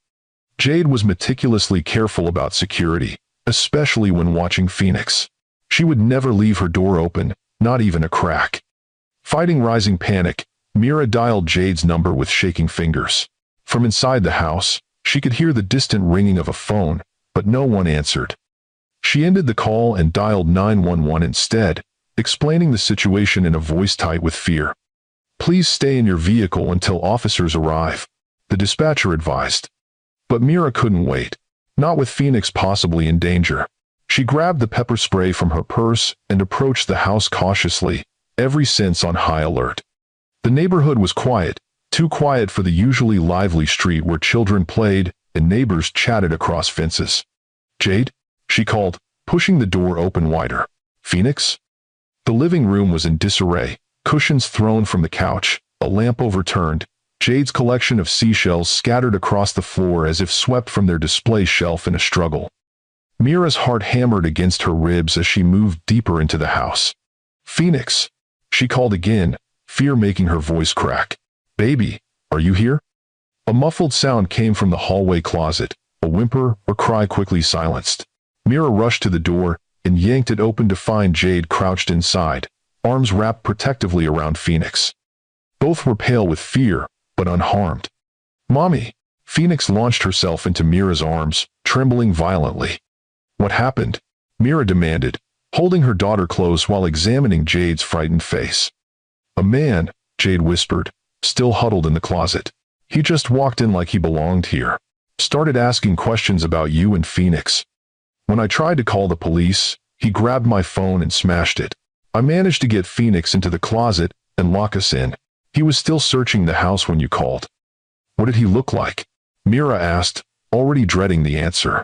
Jade was meticulously careful about security, especially when watching Phoenix. She would never leave her door open, not even a crack. Fighting rising panic, Mira dialed Jade's number with shaking fingers. From inside the house, she could hear the distant ringing of a phone, but no one answered. She ended the call and dialed 911 instead, explaining the situation in a voice tight with fear. "Please stay in your vehicle until officers arrive," the dispatcher advised. But Mira couldn't wait, not with Phoenix possibly in danger. She grabbed the pepper spray from her purse and approached the house cautiously, every sense on high alert. The neighborhood was quiet, too quiet for the usually lively street where children played and neighbors chatted across fences. "Jade?" she called, pushing the door open wider. "Phoenix?" The living room was in disarray, cushions thrown from the couch, a lamp overturned, Jade's collection of seashells scattered across the floor as if swept from their display shelf in a struggle. Mira's heart hammered against her ribs as she moved deeper into the house. "Phoenix?" she called again, fear making her voice crack. "Baby, are you here?" A muffled sound came from the hallway closet, a whimper or cry quickly silenced. Mira rushed to the door and yanked it open to find Jade crouched inside, arms wrapped protectively around Phoenix. Both were pale with fear, but unharmed. "Mommy!" Phoenix launched herself into Mira's arms, trembling violently. "What happened?" Mira demanded, holding her daughter close while examining Jade's frightened face. "A man," Jade whispered, still huddled in the closet. "He just walked in like he belonged here. Started asking questions about you and Phoenix. When I tried to call the police, he grabbed my phone and smashed it. I managed to get Phoenix into the closet and lock us in. He was still searching the house when you called." "What did he look like?" Mira asked, already dreading the answer.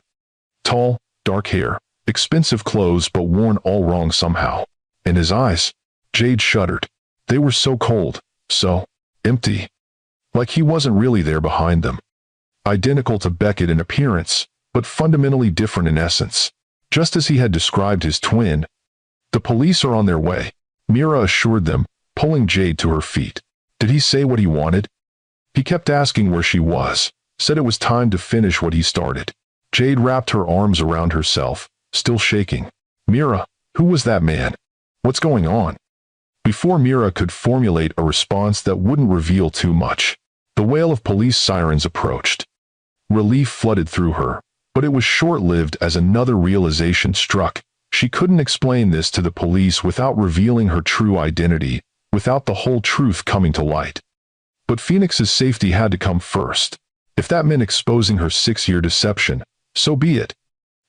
"Tall, dark hair, expensive clothes but worn all wrong somehow. And his eyes," Jade shuddered. "They were so cold, so empty. Like he wasn't really there behind them. Identical to Beckett in appearance, but fundamentally different in essence. Just as he had described his twin." "The police are on their way," Mira assured them, pulling Jade to her feet. "Did he say what he wanted?" "He kept asking where she was, said it was time to finish what he started." Jade wrapped her arms around herself, still shaking. "Mira, who was that man? What's going on?" Before Mira could formulate a response that wouldn't reveal too much, the wail of police sirens approached. Relief flooded through her, but it was short-lived as another realization struck. She couldn't explain this to the police without revealing her true identity, without the whole truth coming to light. But Phoenix's safety had to come first. If that meant exposing her 6-year deception, so be it.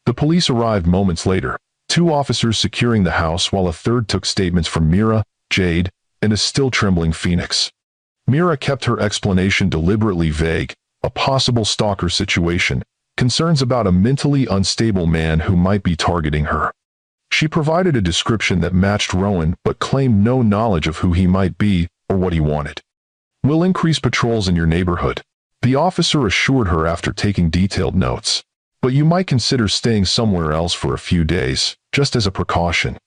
The police arrived moments later, 2 officers securing the house while a third took statements from Mira, Jade, and a still trembling Phoenix. Mira kept her explanation deliberately vague, a possible stalker situation, concerns about a mentally unstable man who might be targeting her. She provided a description that matched Rowan but claimed no knowledge of who he might be or what he wanted. "We'll increase patrols in your neighborhood," the officer assured her after taking detailed notes. "But you might consider staying somewhere else for a few days, just as a precaution."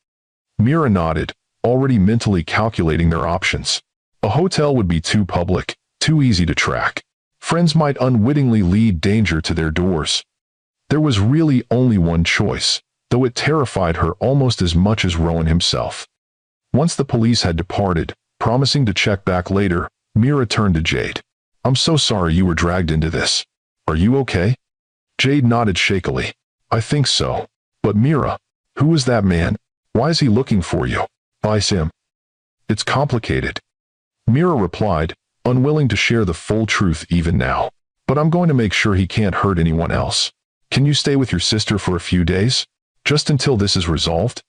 Mira nodded, already mentally calculating their options. A hotel would be too public, too easy to track. Friends might unwittingly lead danger to their doors. There was really only one choice, though it terrified her almost as much as Rowan himself. Once the police had departed, promising to check back later, Mira turned to Jade. "I'm so sorry you were dragged into this. Are you okay?" Jade nodded shakily. "I think so. But Mira, who is that man? Why is he looking for you?" "Ice him." "It's complicated," Mira replied, unwilling to share the full truth even now. "But I'm going to make sure he can't hurt anyone else. Can you stay with your sister for a few days? Just until this is resolved?"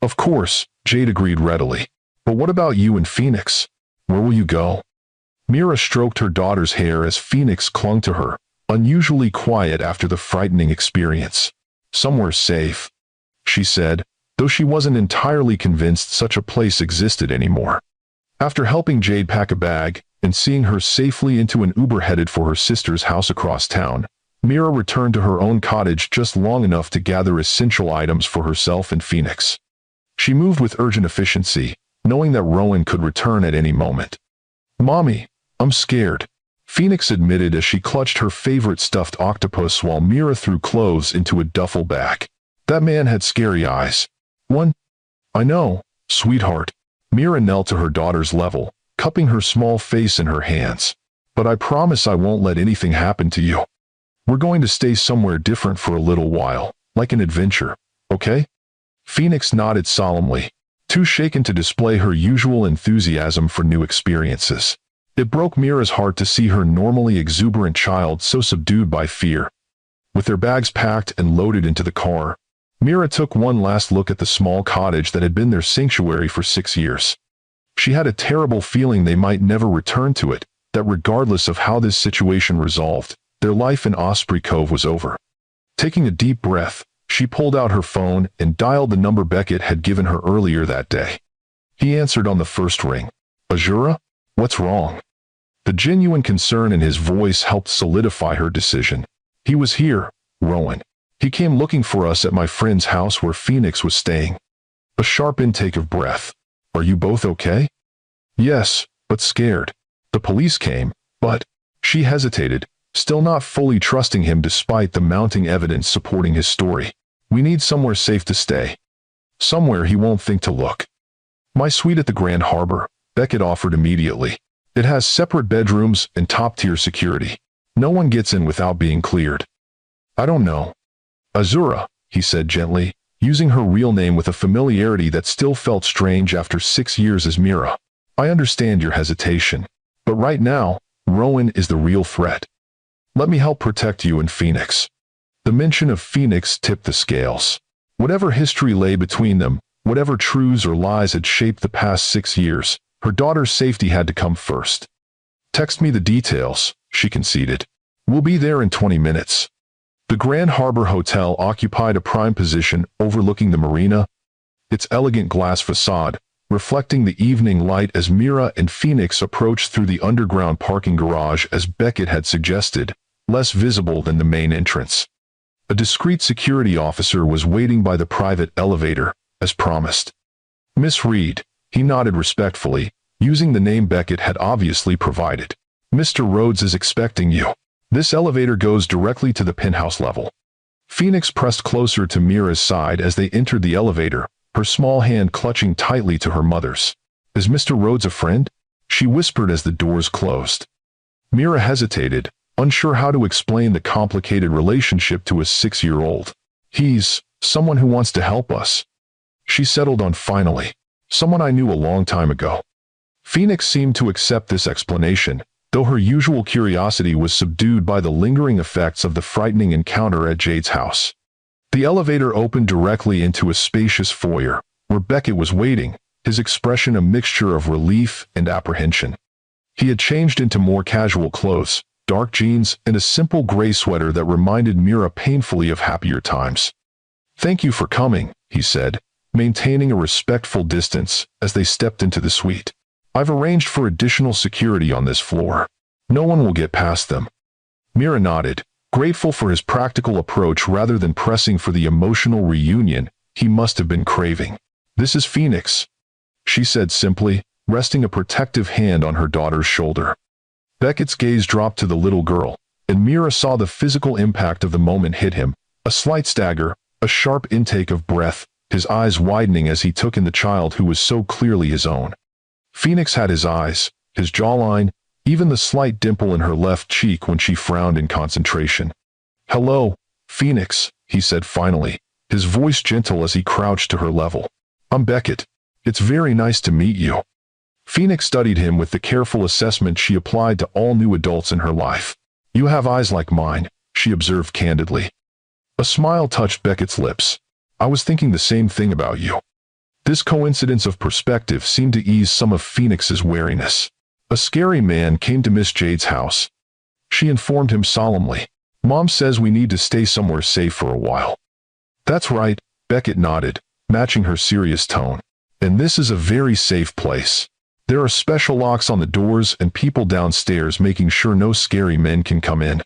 "Of course," Jade agreed readily. "But what about you and Phoenix? Where will you go?" Mira stroked her daughter's hair as Phoenix clung to her, unusually quiet after the frightening experience. "Somewhere safe," she said, though she wasn't entirely convinced such a place existed anymore. After helping Jade pack a bag and seeing her safely into an Uber headed for her sister's house across town, Mira returned to her own cottage just long enough to gather essential items for herself and Phoenix. She moved with urgent efficiency, knowing that Rowan could return at any moment. "Mommy, I'm scared," Phoenix admitted as she clutched her favorite stuffed octopus while Mira threw clothes into a duffel bag. "That man had scary eyes." "One? I know, sweetheart." Mira knelt to her daughter's level, cupping her small face in her hands. "But I promise I won't let anything happen to you. We're going to stay somewhere different for a little while, like an adventure, okay?" Phoenix nodded solemnly, too shaken to display her usual enthusiasm for new experiences. It broke Mira's heart to see her normally exuberant child so subdued by fear. With their bags packed and loaded into the car, Mira took one last look at the small cottage that had been their sanctuary for 6 years. She had a terrible feeling they might never return to it, that regardless of how this situation resolved, their life in Osprey Cove was over. Taking a deep breath, she pulled out her phone and dialed the number Beckett had given her earlier that day. He answered on the first ring. "Azura? What's wrong?" The genuine concern in his voice helped solidify her decision. "He was here, Rowan. He came looking for us at my friend's house where Phoenix was staying." A sharp intake of breath. "Are you both okay?" "Yes, but scared. The police came, but..." She hesitated, still not fully trusting him despite the mounting evidence supporting his story. "We need somewhere safe to stay. Somewhere he won't think to look." "My suite at the Grand Harbor," Beckett offered immediately. "It has separate bedrooms and top-tier security. No one gets in without being cleared." "I don't know." "Azura," he said gently, using her real name with a familiarity that still felt strange after 6 years as Mira. "I understand your hesitation, but right now, Rowan is the real threat. Let me help protect you and Phoenix." The mention of Phoenix tipped the scales. Whatever history lay between them, whatever truths or lies had shaped the past 6 years, her daughter's safety had to come first. "Text me the details," she conceded. "We'll be there in 20 minutes." The Grand Harbor Hotel occupied a prime position overlooking the marina, its elegant glass facade reflecting the evening light as Mira and Phoenix approached through the underground parking garage as Beckett had suggested, less visible than the main entrance. A discreet security officer was waiting by the private elevator, as promised. "Miss Reed," he nodded respectfully, using the name Beckett had obviously provided. "Mr. Rhodes is expecting you. This elevator goes directly to the penthouse level." Phoenix pressed closer to Mira's side as they entered the elevator, her small hand clutching tightly to her mother's. "Is Mr. Rhodes a friend?" she whispered as the doors closed. Mira hesitated, unsure how to explain the complicated relationship to a 6-year-old. "He's someone who wants to help us," she settled on finally. "Someone I knew a long time ago." Phoenix seemed to accept this explanation, though her usual curiosity was subdued by the lingering effects of the frightening encounter at Jade's house. The elevator opened directly into a spacious foyer, where Beckett was waiting, his expression a mixture of relief and apprehension. He had changed into more casual clothes, dark jeans and a simple gray sweater that reminded Mira painfully of happier times. "Thank you for coming," he said, maintaining a respectful distance as they stepped into the suite. "I've arranged for additional security on this floor. No one will get past them." Mira nodded, grateful for his practical approach rather than pressing for the emotional reunion he must have been craving. "This is Phoenix," she said simply, resting a protective hand on her daughter's shoulder. Beckett's gaze dropped to the little girl, and Mira saw the physical impact of the moment hit him, a slight stagger, a sharp intake of breath, his eyes widening as he took in the child who was so clearly his own. Phoenix had his eyes, his jawline, even the slight dimple in her left cheek when she frowned in concentration. "Hello, Phoenix," he said finally, his voice gentle as he crouched to her level. "I'm Beckett. It's very nice to meet you." Phoenix studied him with the careful assessment she applied to all new adults in her life. "You have eyes like mine," she observed candidly. A smile touched Beckett's lips. "I was thinking the same thing about you." This coincidence of perspective seemed to ease some of Phoenix's wariness. "A scary man came to Miss Jade's house," she informed him solemnly. "Mom says we need to stay somewhere safe for a while." "That's right," Beckett nodded, matching her serious tone. And this is a very safe place. There are special locks on the doors and people downstairs making sure no scary men can come in.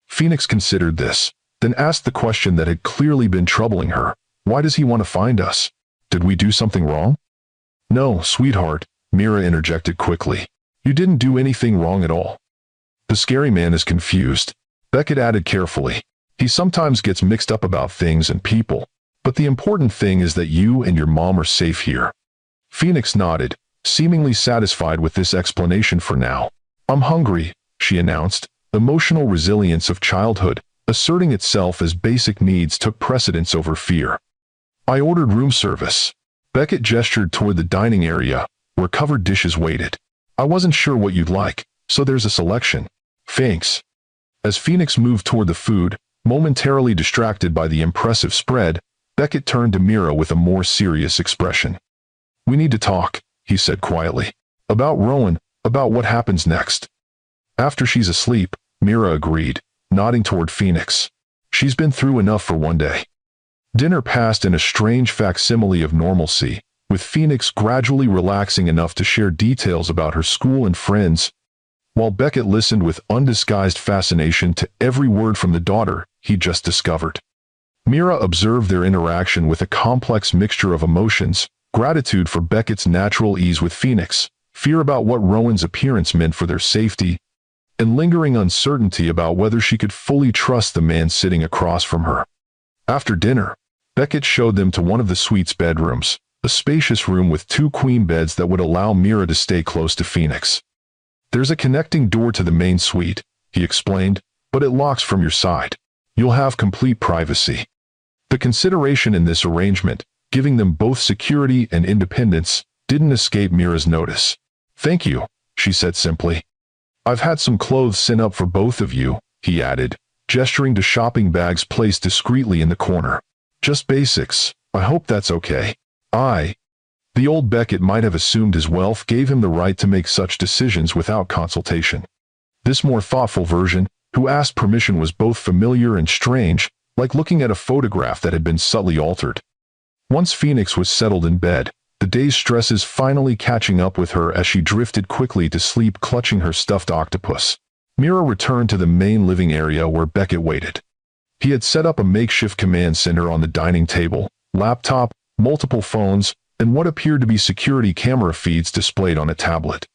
Phoenix considered this, then asked the question that had clearly been troubling her. Why does he want to find us? Did we do something wrong? No, sweetheart, Mira interjected quickly. You didn't do anything wrong at all. The scary man is confused. Beckett added carefully. He sometimes gets mixed up about things and people, but the important thing is that you and your mom are safe here. Phoenix nodded, seemingly satisfied with this explanation for now. I'm hungry, she announced. Emotional resilience of childhood, asserting itself as basic needs took precedence over fear. I ordered room service. Beckett gestured toward the dining area, where covered dishes waited. I wasn't sure what you'd like, so there's a selection. Thanks. As Phoenix moved toward the food, momentarily distracted by the impressive spread, Beckett turned to Mira with a more serious expression. We need to talk, he said quietly. About Rowan, about what happens next. After she's asleep, Mira agreed, nodding toward Phoenix. She's been through enough for one day. Dinner passed in a strange facsimile of normalcy, with Phoenix gradually relaxing enough to share details about her school and friends, while Beckett listened with undisguised fascination to every word from the daughter he just discovered. Mira observed their interaction with a complex mixture of emotions, gratitude for Beckett's natural ease with Phoenix, fear about what Rowan's appearance meant for their safety, and lingering uncertainty about whether she could fully trust the man sitting across from her. After dinner, Beckett showed them to one of the suite's bedrooms, a spacious room with 2 queen beds that would allow Mira to stay close to Phoenix. There's a connecting door to the main suite, he explained, but it locks from your side. You'll have complete privacy. The consideration in this arrangement, giving them both security and independence, didn't escape Mira's notice. Thank you, she said simply. I've had some clothes sent up for both of you, he added, gesturing to shopping bags placed discreetly in the corner. Just basics, I hope that's okay. The old Beckett might have assumed his wealth gave him the right to make such decisions without consultation. This more thoughtful version, who asked permission, was both familiar and strange, like looking at a photograph that had been subtly altered. Once Phoenix was settled in bed, the day's stresses finally catching up with her as she drifted quickly to sleep clutching her stuffed octopus. Mira returned to the main living area where Beckett waited. He had set up a makeshift command center on the dining table, laptop, multiple phones, and what appeared to be security camera feeds displayed on a tablet.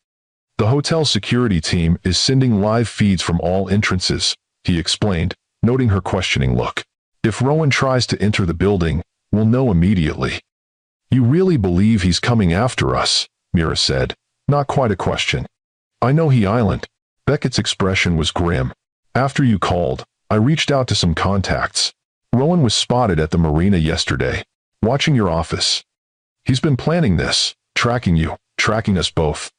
The hotel security team is sending live feeds from all entrances, he explained, noting her questioning look. If Rowan tries to enter the building, we'll know immediately. You really believe he's coming after us? Mira said, not quite a question. I know he island. Beckett's expression was grim. After you called, I reached out to some contacts. Rowan was spotted at the marina yesterday, watching your office. He's been planning this, tracking you, tracking us both.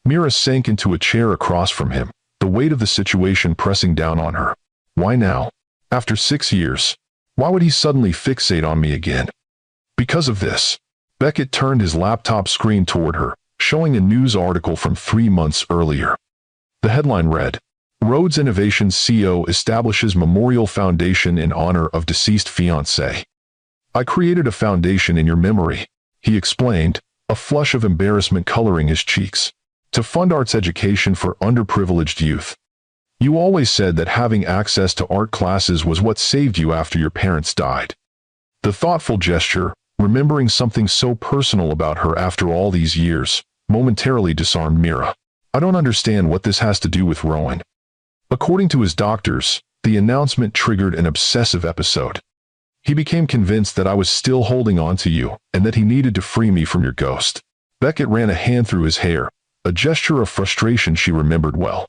Mira sank into a chair across from him, the weight of the situation pressing down on her. Why now? After 6 years. Why would he suddenly fixate on me again? Because of this. Beckett turned his laptop screen toward her, showing a news article from 3 months earlier. The headline read, Rhodes Innovations CEO establishes memorial foundation in honor of deceased fiancé. I created a foundation in your memory, he explained, a flush of embarrassment coloring his cheeks, to fund arts education for underprivileged youth. You always said that having access to art classes was what saved you after your parents died. The thoughtful gesture, remembering something so personal about her after all these years, momentarily disarmed Mira. I don't understand what this has to do with Rowan. According to his doctors, the announcement triggered an obsessive episode. He became convinced that I was still holding on to you, and that he needed to free me from your ghost. Beckett ran a hand through his hair, a gesture of frustration she remembered well.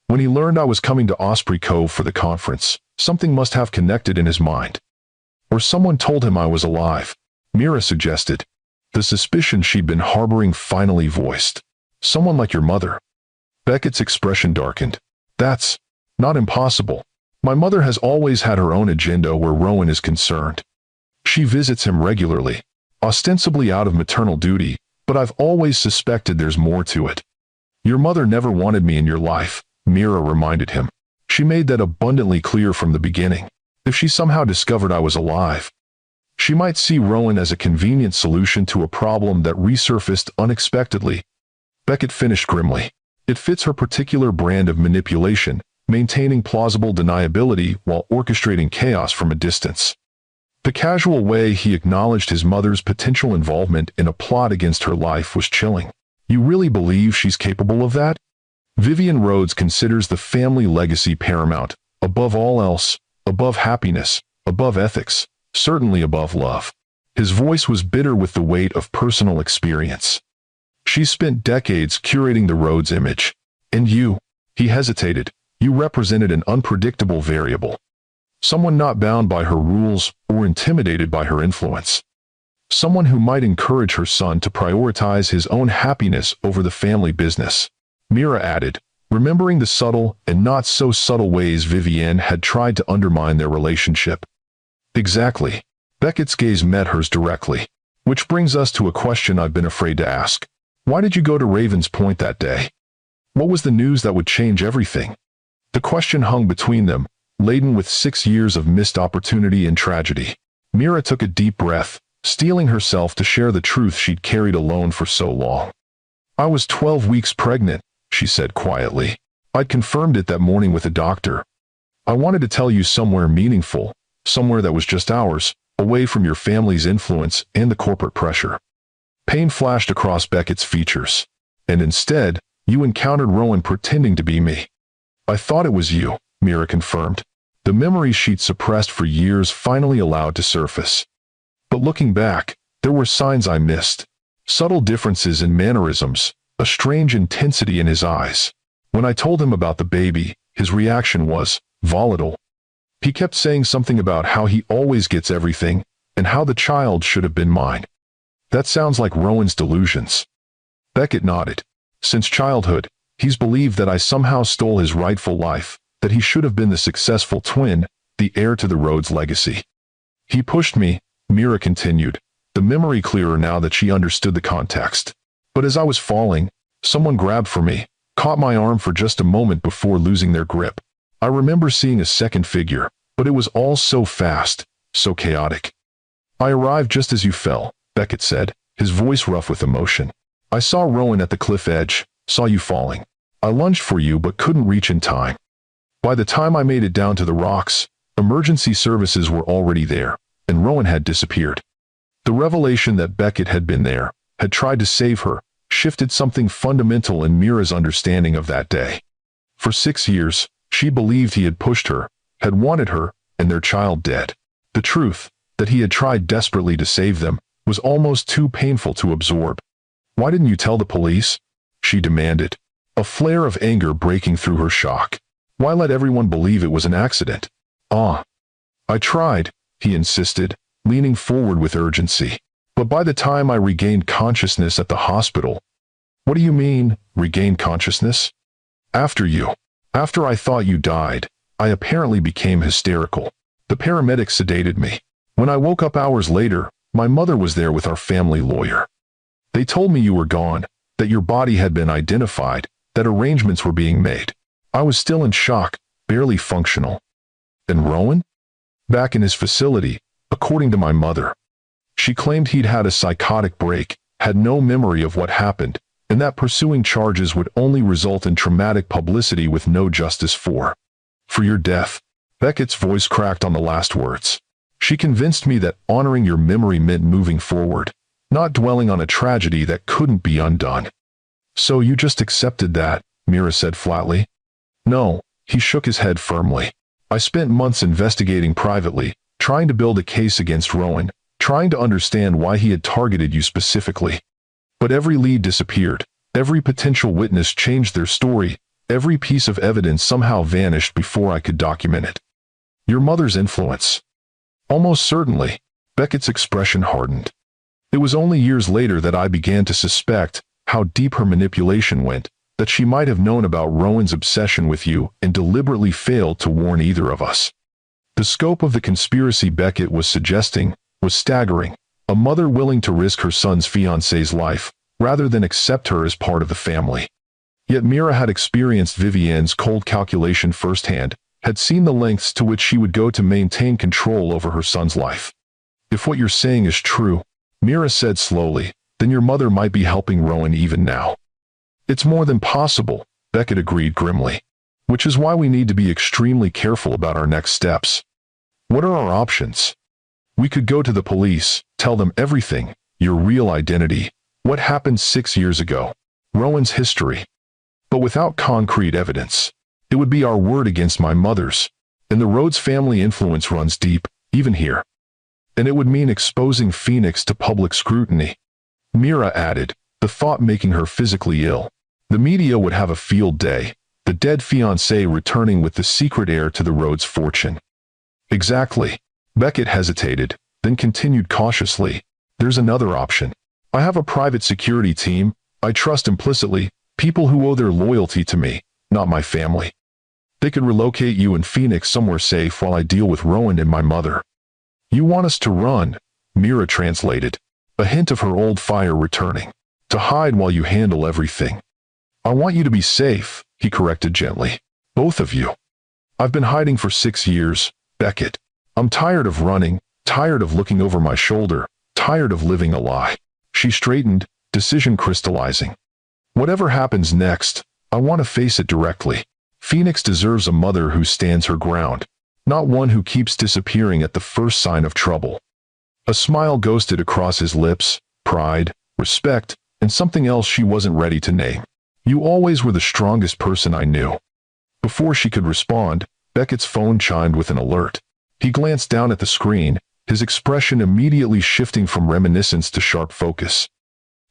When he learned I was coming to Osprey Cove for the conference, something must have connected in his mind. Or someone told him I was alive, Mira suggested. The suspicion she'd been harboring finally voiced. Someone like your mother. Beckett's expression darkened. That's not impossible. My mother has always had her own agenda where Rowan is concerned. She visits him regularly, ostensibly out of maternal duty, but I've always suspected there's more to it. Your mother never wanted me in your life, Mira reminded him. She made that abundantly clear from the beginning. If she somehow discovered I was alive. She might see Rowan as a convenient solution to a problem that resurfaced unexpectedly. Beckett finished grimly. It fits her particular brand of manipulation, maintaining plausible deniability while orchestrating chaos from a distance. The casual way he acknowledged his mother's potential involvement in a plot against her life was chilling. You really believe she's capable of that? Vivian Rhodes considers the family legacy paramount, above all else, above happiness, above ethics, certainly above love. His voice was bitter with the weight of personal experience. She spent decades curating the Rhodes image. And you, he hesitated, you represented an unpredictable variable. Someone not bound by her rules or intimidated by her influence. Someone who might encourage her son to prioritize his own happiness over the family business. Mira added, remembering the subtle and not so subtle ways Vivienne had tried to undermine their relationship. Exactly. Beckett's gaze met hers directly. Which brings us to a question I've been afraid to ask. Why did you go to Ravens Point that day? What was the news that would change everything? The question hung between them, laden with 6 years of missed opportunity and tragedy. Mira took a deep breath, steeling herself to share the truth she'd carried alone for so long. I was 12 weeks pregnant, she said quietly. I'd confirmed it that morning with a doctor. I wanted to tell you somewhere meaningful, somewhere that was just ours, away from your family's influence and the corporate pressure. Pain flashed across Beckett's features. And instead, you encountered Rowan pretending to be me. I thought it was you, Mira confirmed. The memories she'd suppressed for years finally allowed to surface. But looking back, there were signs I missed. Subtle differences in mannerisms, a strange intensity in his eyes. When I told him about the baby, his reaction was volatile. He kept saying something about how he always gets everything, and how the child should have been mine. That sounds like Rowan's delusions. Beckett nodded. Since childhood, he's believed that I somehow stole his rightful life, that he should have been the successful twin, the heir to the Rhodes legacy. He pushed me, Mira continued, the memory clearer now that she understood the context. But as I was falling, someone grabbed for me, caught my arm for just a moment before losing their grip. I remember seeing a second figure, but it was all so fast, so chaotic. I arrived just as you fell, Beckett said, his voice rough with emotion. I saw Rowan at the cliff edge, saw you falling. I lunged for you but couldn't reach in time. By the time I made it down to the rocks, emergency services were already there, and Rowan had disappeared. The revelation that Beckett had been there, had tried to save her, shifted something fundamental in Mira's understanding of that day. For 6 years, she believed he had pushed her, had wanted her, and their child dead. The truth, that he had tried desperately to save them, was almost too painful to absorb. Why didn't you tell the police? She demanded, a flare of anger breaking through her shock. Why let everyone believe it was an accident? I tried, he insisted, leaning forward with urgency. But by the time I regained consciousness at the hospital— What do you mean, regained consciousness? After I thought you died, I apparently became hysterical. The paramedics sedated me. When I woke up hours later, my mother was there with our family lawyer. They told me you were gone, that your body had been identified, that arrangements were being made. I was still in shock, barely functional. And Rowan? Back in his facility, according to my mother. She claimed he'd had a psychotic break, had no memory of what happened, and that pursuing charges would only result in traumatic publicity with no justice for your death. Beckett's voice cracked on the last words. She convinced me that honoring your memory meant moving forward, not dwelling on a tragedy that couldn't be undone. So you just accepted that, Mira said flatly. No, he shook his head firmly. I spent months investigating privately, trying to build a case against Rowan, trying to understand why he had targeted you specifically. But every lead disappeared, every potential witness changed their story, every piece of evidence somehow vanished before I could document it. Your mother's influence. Almost certainly, Beckett's expression hardened. It was only years later that I began to suspect how deep her manipulation went, that she might have known about Rowan's obsession with you and deliberately failed to warn either of us. The scope of the conspiracy Beckett was suggesting was staggering, a mother willing to risk her son's fiancé's life, rather than accept her as part of the family. Yet Mira had experienced Vivienne's cold calculation firsthand, had seen the lengths to which she would go to maintain control over her son's life. If what you're saying is true, Mira said slowly, then your mother might be helping Rowan even now. It's more than possible, Beckett agreed grimly. Which is why we need to be extremely careful about our next steps. What are our options? We could go to the police, tell them everything, your real identity, what happened 6 years ago, Rowan's history. But without concrete evidence, it would be our word against my mother's, and the Rhodes family influence runs deep, even here. And it would mean exposing Phoenix to public scrutiny. Mira added, the thought making her physically ill. The media would have a field day, the dead fiancé returning with the secret heir to the Rhodes fortune. Exactly. Beckett hesitated, then continued cautiously. There's another option. I have a private security team. I trust implicitly, people who owe their loyalty to me, not my family. They could relocate you and Phoenix somewhere safe while I deal with Rowan and my mother. You want us to run, Mira translated, a hint of her old fire returning. To hide while you handle everything. I want you to be safe, he corrected gently. Both of you. I've been hiding for 6 years, Beckett. I'm tired of running, tired of looking over my shoulder, tired of living a lie. She straightened, decision crystallizing. Whatever happens next, I want to face it directly. Phoenix deserves a mother who stands her ground, not one who keeps disappearing at the first sign of trouble. A smile ghosted across his lips, pride, respect, and something else she wasn't ready to name. You always were the strongest person I knew. Before she could respond, Beckett's phone chimed with an alert. He glanced down at the screen, his expression immediately shifting from reminiscence to sharp focus.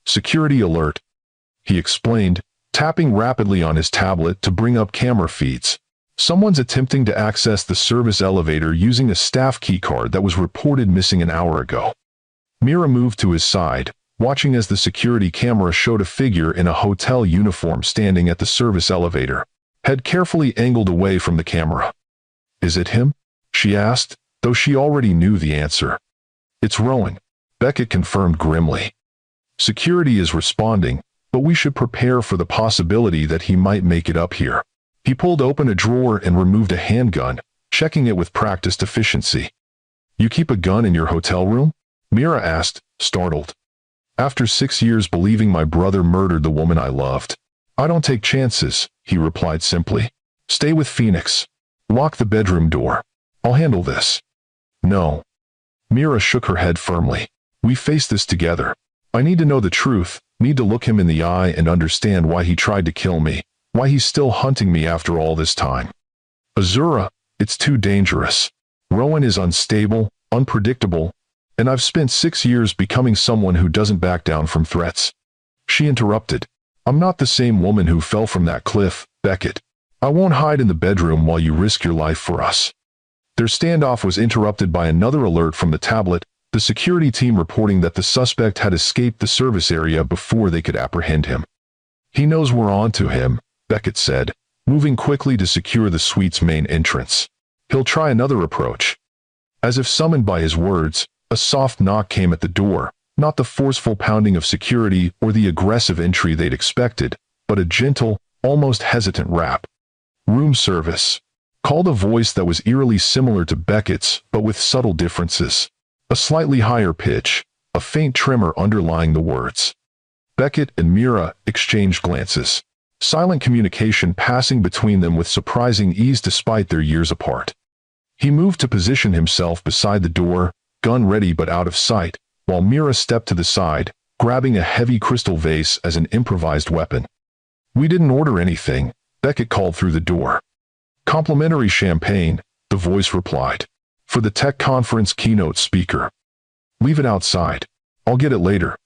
Security alert, he explained, tapping rapidly on his tablet to bring up camera feeds. Someone's attempting to access the service elevator using a staff keycard that was reported missing an hour ago. Mira moved to his side, watching as the security camera showed a figure in a hotel uniform standing at the service elevator, head carefully angled away from the camera. Is it him? She asked, though she already knew the answer. It's Rowan, Beckett confirmed grimly. Security is responding, but we should prepare for the possibility that he might make it up here. He pulled open a drawer and removed a handgun, checking it with practiced efficiency. You keep a gun in your hotel room? Mira asked, startled. After 6 years believing my brother murdered the woman I loved. I don't take chances, he replied simply. Stay with Phoenix. Lock the bedroom door. I'll handle this. No. Mira shook her head firmly. We face this together. I need to know the truth, need to look him in the eye and understand why he tried to kill me, why he's still hunting me after all this time. Azura, it's too dangerous. Rowan is unstable, unpredictable, and I've spent 6 years becoming someone who doesn't back down from threats. She interrupted. I'm not the same woman who fell from that cliff, Beckett. I won't hide in the bedroom while you risk your life for us. Their standoff was interrupted by another alert from the tablet, the security team reporting that the suspect had escaped the service area before they could apprehend him. He knows we're on to him, Beckett said, moving quickly to secure the suite's main entrance. He'll try another approach. As if summoned by his words, a soft knock came at the door, not the forceful pounding of security or the aggressive entry they'd expected, but a gentle, almost hesitant rap. Room service, called a voice that was eerily similar to Beckett's, but with subtle differences. A slightly higher pitch, a faint tremor underlying the words. Beckett and Mira exchanged glances, silent communication passing between them with surprising ease despite their years apart. He moved to position himself beside the door, gun ready but out of sight, while Mira stepped to the side, grabbing a heavy crystal vase as an improvised weapon. We didn't order anything, Beckett called through the door. Complimentary champagne, the voice replied. For the tech conference keynote speaker. Leave it outside. I'll get it later.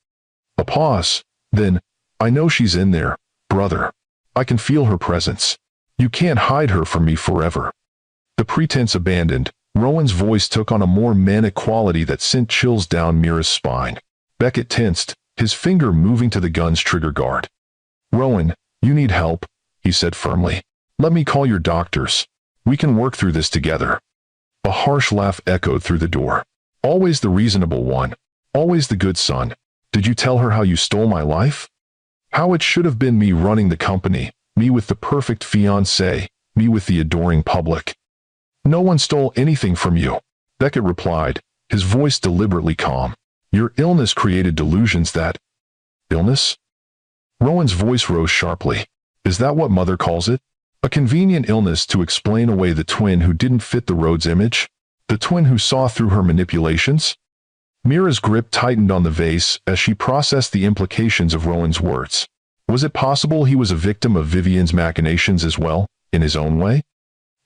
A pause. Then, I know she's in there, brother. I can feel her presence. You can't hide her from me forever. The pretense abandoned, Rowan's voice took on a more manic quality that sent chills down Mira's spine. Beckett tensed, his finger moving to the gun's trigger guard. Rowan, you need help, he said firmly. Let me call your doctors. We can work through this together. A harsh laugh echoed through the door. Always the reasonable one. Always the good son. Did you tell her how you stole my life? How it should have been me running the company, me with the perfect fiancé, me with the adoring public. No one stole anything from you, Beckett replied, his voice deliberately calm. Your illness created delusions that... Illness? Rowan's voice rose sharply. Is that what Mother calls it? A convenient illness to explain away the twin who didn't fit the Rhodes image? The twin who saw through her manipulations? Mira's grip tightened on the vase as she processed the implications of Rowan's words. Was it possible he was a victim of Vivian's machinations as well, in his own way?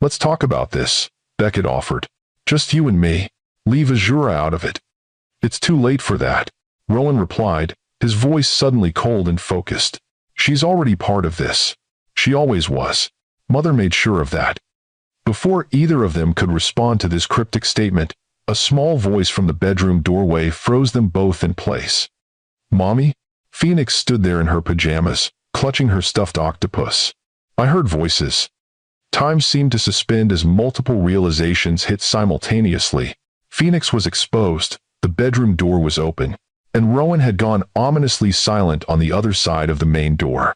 Let's talk about this, Beckett offered. Just you and me. Leave Azura out of it. It's too late for that, Rowan replied, his voice suddenly cold and focused. She's already part of this. She always was. Mother made sure of that. Before either of them could respond to this cryptic statement, a small voice from the bedroom doorway froze them both in place. Mommy? Phoenix stood there in her pajamas, clutching her stuffed octopus. I heard voices. Time seemed to suspend as multiple realizations hit simultaneously. Phoenix was exposed, the bedroom door was open, and Rowan had gone ominously silent on the other side of the main door.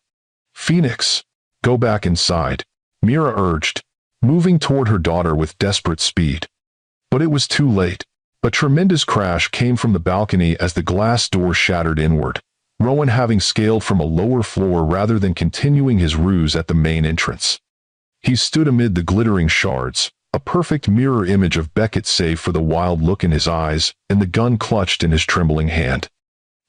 Phoenix, go back inside, Mira urged, moving toward her daughter with desperate speed. But it was too late. A tremendous crash came from the balcony as the glass door shattered inward, Rowan having scaled from a lower floor rather than continuing his ruse at the main entrance. He stood amid the glittering shards, a perfect mirror image of Beckett save for the wild look in his eyes and the gun clutched in his trembling hand.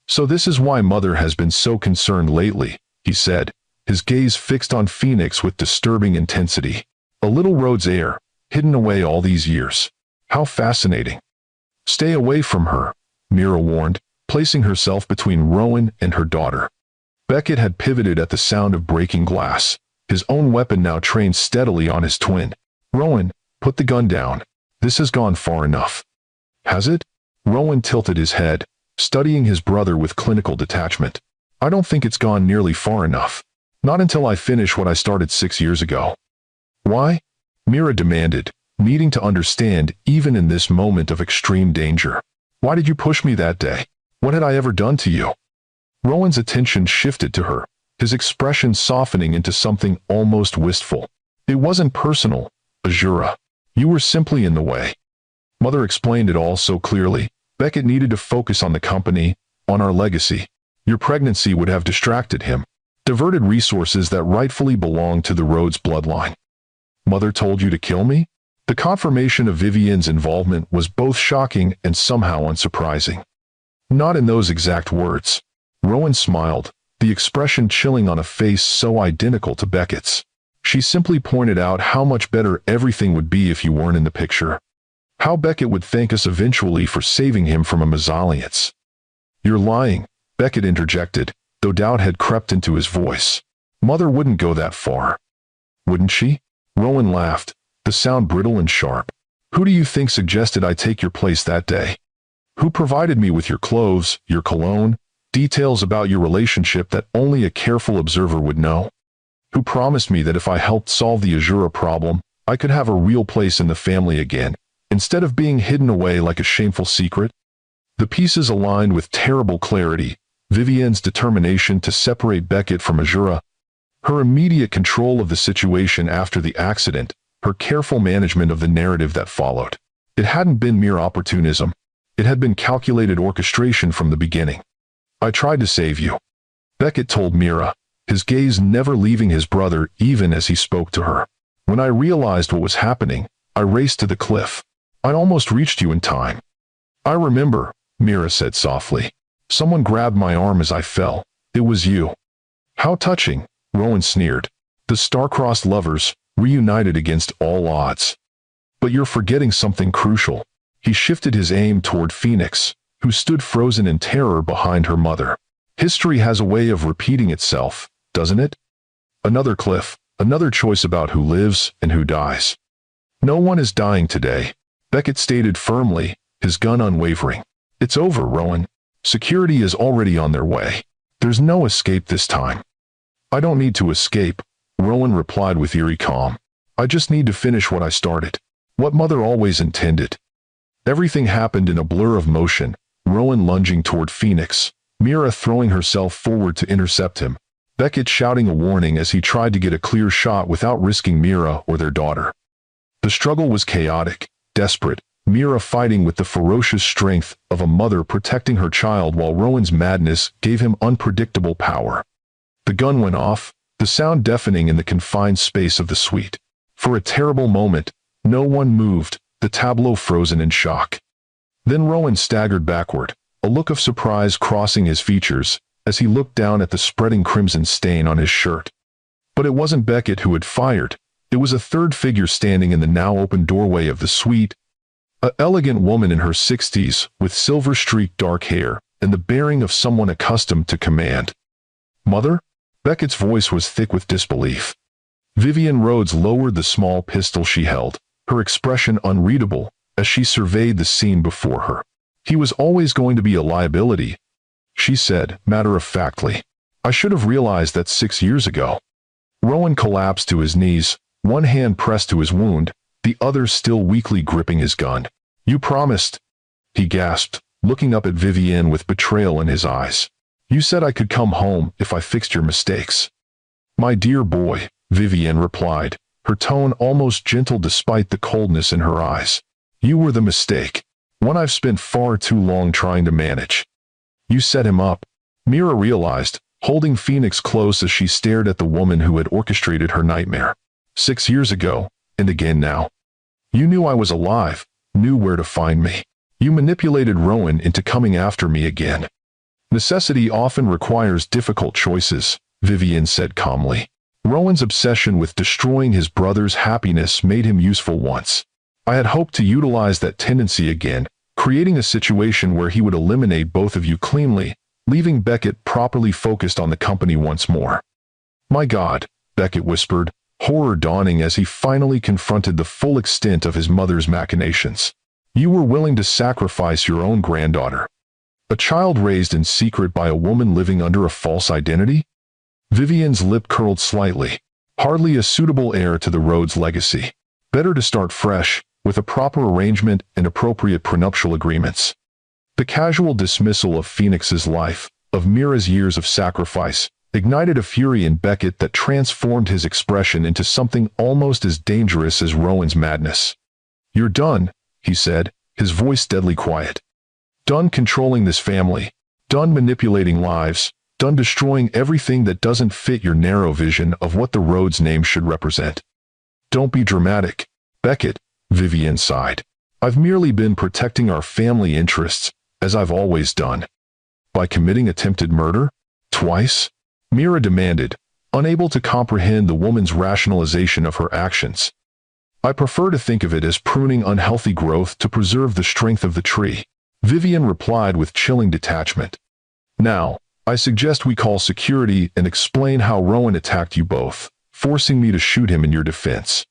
So this is why Mother has been so concerned lately, he said, his gaze fixed on Phoenix with disturbing intensity. A little Rhodes heir, hidden away all these years. How fascinating. Stay away from her, Mira warned, placing herself between Rowan and her daughter. Beckett had pivoted at the sound of breaking glass, his own weapon now trained steadily on his twin. Rowan, put the gun down. This has gone far enough. Has it? Rowan tilted his head, studying his brother with clinical detachment. I don't think it's gone nearly far enough. Not until I finish what I started 6 years ago. Why? Mira demanded, needing to understand even in this moment of extreme danger. Why did you push me that day? What had I ever done to you? Rowan's attention shifted to her, his expression softening into something almost wistful. It wasn't personal, Azura. You were simply in the way. Mother explained it all so clearly. Beckett needed to focus on the company, on our legacy. Your pregnancy would have distracted him, diverted resources that rightfully belonged to the Rhodes bloodline. Mother told you to kill me? The confirmation of Vivian's involvement was both shocking and somehow unsurprising. Not in those exact words. Rowan smiled, the expression chilling on a face so identical to Beckett's. She simply pointed out how much better everything would be if you weren't in the picture. How Beckett would thank us eventually for saving him from a mesalliance. You're lying, Beckett interjected, though doubt had crept into his voice. Mother wouldn't go that far. Wouldn't she? Rowan laughed, the sound brittle and sharp. Who do you think suggested I take your place that day? Who provided me with your clothes, your cologne, details about your relationship that only a careful observer would know? Who promised me that if I helped solve the Azura problem, I could have a real place in the family again, instead of being hidden away like a shameful secret? The pieces aligned with terrible clarity. Vivian's determination to separate Beckett from Azura, her immediate control of the situation after the accident, her careful management of the narrative that followed. It hadn't been mere opportunism. It had been calculated orchestration from the beginning. I tried to save you, Beckett told Mira, his gaze never leaving his brother even as he spoke to her. When I realized what was happening, I raced to the cliff. I almost reached you in time. I remember, Mira said softly. Someone grabbed my arm as I fell. It was you. How touching, Rowan sneered. The star-crossed lovers, reunited against all odds. But you're forgetting something crucial. He shifted his aim toward Phoenix, who stood frozen in terror behind her mother. History has a way of repeating itself, doesn't it? Another cliff, another choice about who lives and who dies. No one is dying today, Beckett stated firmly, his gun unwavering. It's over, Rowan. Security is already on their way. There's no escape this time. I don't need to escape, Rowan replied with eerie calm. I just need to finish what I started. What Mother always intended. Everything happened in a blur of motion, Rowan lunging toward Phoenix, Mira throwing herself forward to intercept him, Beckett shouting a warning as he tried to get a clear shot without risking Mira or their daughter. The struggle was chaotic, desperate, Mira fighting with the ferocious strength of a mother protecting her child while Rowan's madness gave him unpredictable power. The gun went off, the sound deafening in the confined space of the suite. For a terrible moment, no one moved, the tableau frozen in shock. Then Rowan staggered backward, a look of surprise crossing his features as he looked down at the spreading crimson stain on his shirt. But it wasn't Beckett who had fired. It was a third figure standing in the now open doorway of the suite, an elegant woman in her 60s with silver-streaked dark hair and the bearing of someone accustomed to command. "Mother?" Beckett's voice was thick with disbelief. Vivian Rhodes lowered the small pistol she held, her expression unreadable as she surveyed the scene before her. "He was always going to be a liability," she said, matter-of-factly. "I should have realized that 6 years ago." Rowan collapsed to his knees, one hand pressed to his wound, the other still weakly gripping his gun. "You promised," he gasped, looking up at Vivian with betrayal in his eyes. "You said I could come home if I fixed your mistakes." "My dear boy," Vivian replied, her tone almost gentle despite the coldness in her eyes. "You were the mistake, one I've spent far too long trying to manage." "You set him up," Mira realized, holding Phoenix close as she stared at the woman who had orchestrated her nightmare. 6 years ago, and again now. "You knew I was alive, knew where to find me. You manipulated Rowan into coming after me again." "Necessity often requires difficult choices," Vivian said calmly. "Rowan's obsession with destroying his brother's happiness made him useful once. I had hoped to utilize that tendency again, creating a situation where he would eliminate both of you cleanly, leaving Beckett properly focused on the company once more." "My God," Beckett whispered, horror dawning as he finally confronted the full extent of his mother's machinations. "You were willing to sacrifice your own granddaughter. A child raised in secret by a woman living under a false identity?" Vivian's lip curled slightly. Hardly a suitable heir to the Rhodes legacy. Better to start fresh, with a proper arrangement and appropriate prenuptial agreements. The casual dismissal of Phoenix's life, of Mira's years of sacrifice, ignited a fury in Beckett that transformed his expression into something almost as dangerous as Rowan's madness. "You're done," he said, his voice deadly quiet. "Done controlling this family, done manipulating lives, done destroying everything that doesn't fit your narrow vision of what the Rhodes name should represent." "Don't be dramatic, Beckett," Vivian sighed. "I've merely been protecting our family interests, as I've always done." "By committing attempted murder? Twice?" Mira demanded, unable to comprehend the woman's rationalization of her actions. "I prefer to think of it as pruning unhealthy growth to preserve the strength of the tree," Vivian replied with chilling detachment. "Now, I suggest we call security and explain how Rowan attacked you both, forcing me to shoot him in your defense.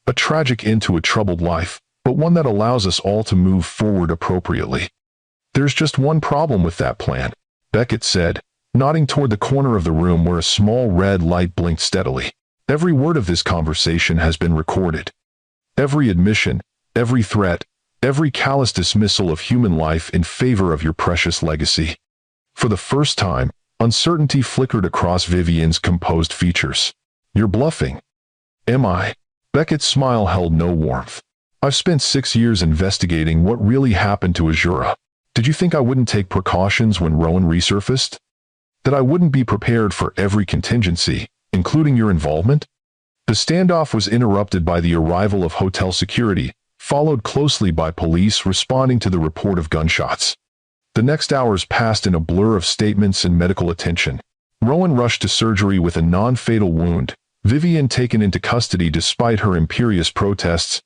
A tragic end to a troubled life, but one that allows us all to move forward appropriately." "There's just one problem with that plan," Beckett said, nodding toward the corner of the room where a small red light blinked steadily. "Every word of this conversation has been recorded. Every admission, every threat, every callous dismissal of human life in favor of your precious legacy." For the first time, uncertainty flickered across Vivian's composed features. "You're bluffing." "Am I?" Beckett's smile held no warmth. "I've spent 6 years investigating what really happened to Azura. Did you think I wouldn't take precautions when Rowan resurfaced? That I wouldn't be prepared for every contingency, including your involvement?" The standoff was interrupted by the arrival of hotel security, followed closely by police responding to the report of gunshots. The next hours passed in a blur of statements and medical attention. Rowan rushed to surgery with a non-fatal wound, Vivian taken into custody despite her imperious protests,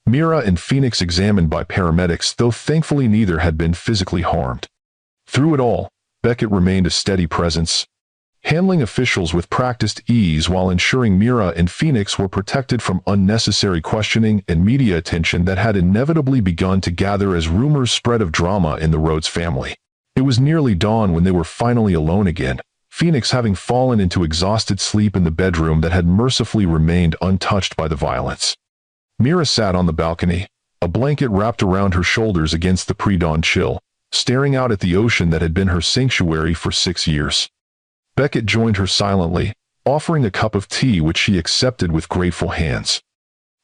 Mira and Phoenix examined by paramedics, though thankfully neither had been physically harmed. Through it all, Beckett remained a steady presence, handling officials with practiced ease while ensuring Mira and Phoenix were protected from unnecessary questioning and media attention that had inevitably begun to gather as rumors spread of drama in the Rhodes family. It was nearly dawn when they were finally alone again, Phoenix having fallen into exhausted sleep in the bedroom that had mercifully remained untouched by the violence. Mira sat on the balcony, a blanket wrapped around her shoulders against the pre-dawn chill, staring out at the ocean that had been her sanctuary for 6 years. Beckett joined her silently, offering a cup of tea which she accepted with grateful hands.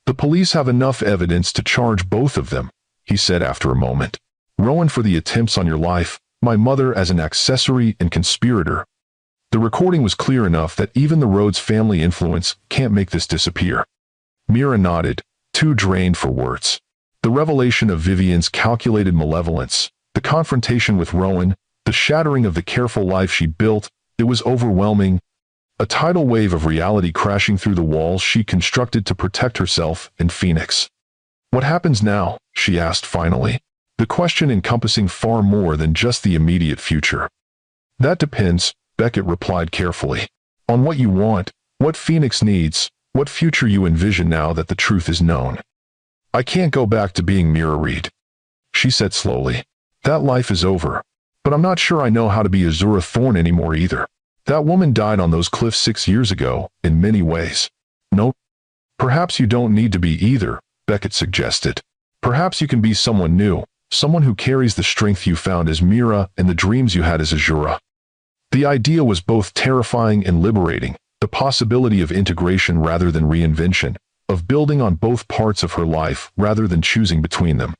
"The police have enough evidence to charge both of them," he said after a moment. Rowan for the attempts on your life, my mother as an accessory and conspirator. The recording was clear enough that even the Rhodes family influence can't make this disappear. Mira nodded, too drained for words. The revelation of Vivian's calculated malevolence, the confrontation with Rowan, the shattering of the careful life she built, it was overwhelming. A tidal wave of reality crashing through the walls she constructed to protect herself and Phoenix. What happens now? She asked finally, the question encompassing far more than just the immediate future. That depends, Beckett replied carefully, on what you want, what Phoenix needs, what future you envision now that the truth is known. I can't go back to being Mira Reed, she said slowly. That life is over, but I'm not sure I know how to be Azura Thorne anymore either. That woman died on those cliffs 6 years ago, in many ways. No, perhaps you don't need to be either, Beckett suggested. Perhaps you can be someone new, someone who carries the strength you found as Mira and the dreams you had as Azura. The idea was both terrifying and liberating, the possibility of integration rather than reinvention, of building on both parts of her life rather than choosing between them.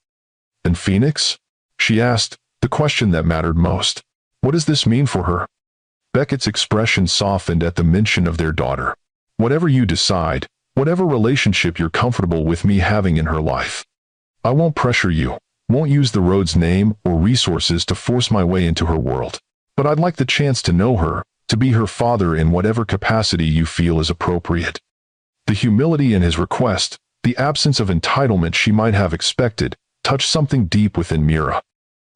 And Phoenix? She asked, the question that mattered most. What does this mean for her? Beckett's expression softened at the mention of their daughter. Whatever you decide, whatever relationship you're comfortable with me having in her life. I won't pressure you, won't use the Rhodes name or resources to force my way into her world. But I'd like the chance to know her, to be her father in whatever capacity you feel is appropriate. The humility in his request, the absence of entitlement she might have expected, touched something deep within Mira.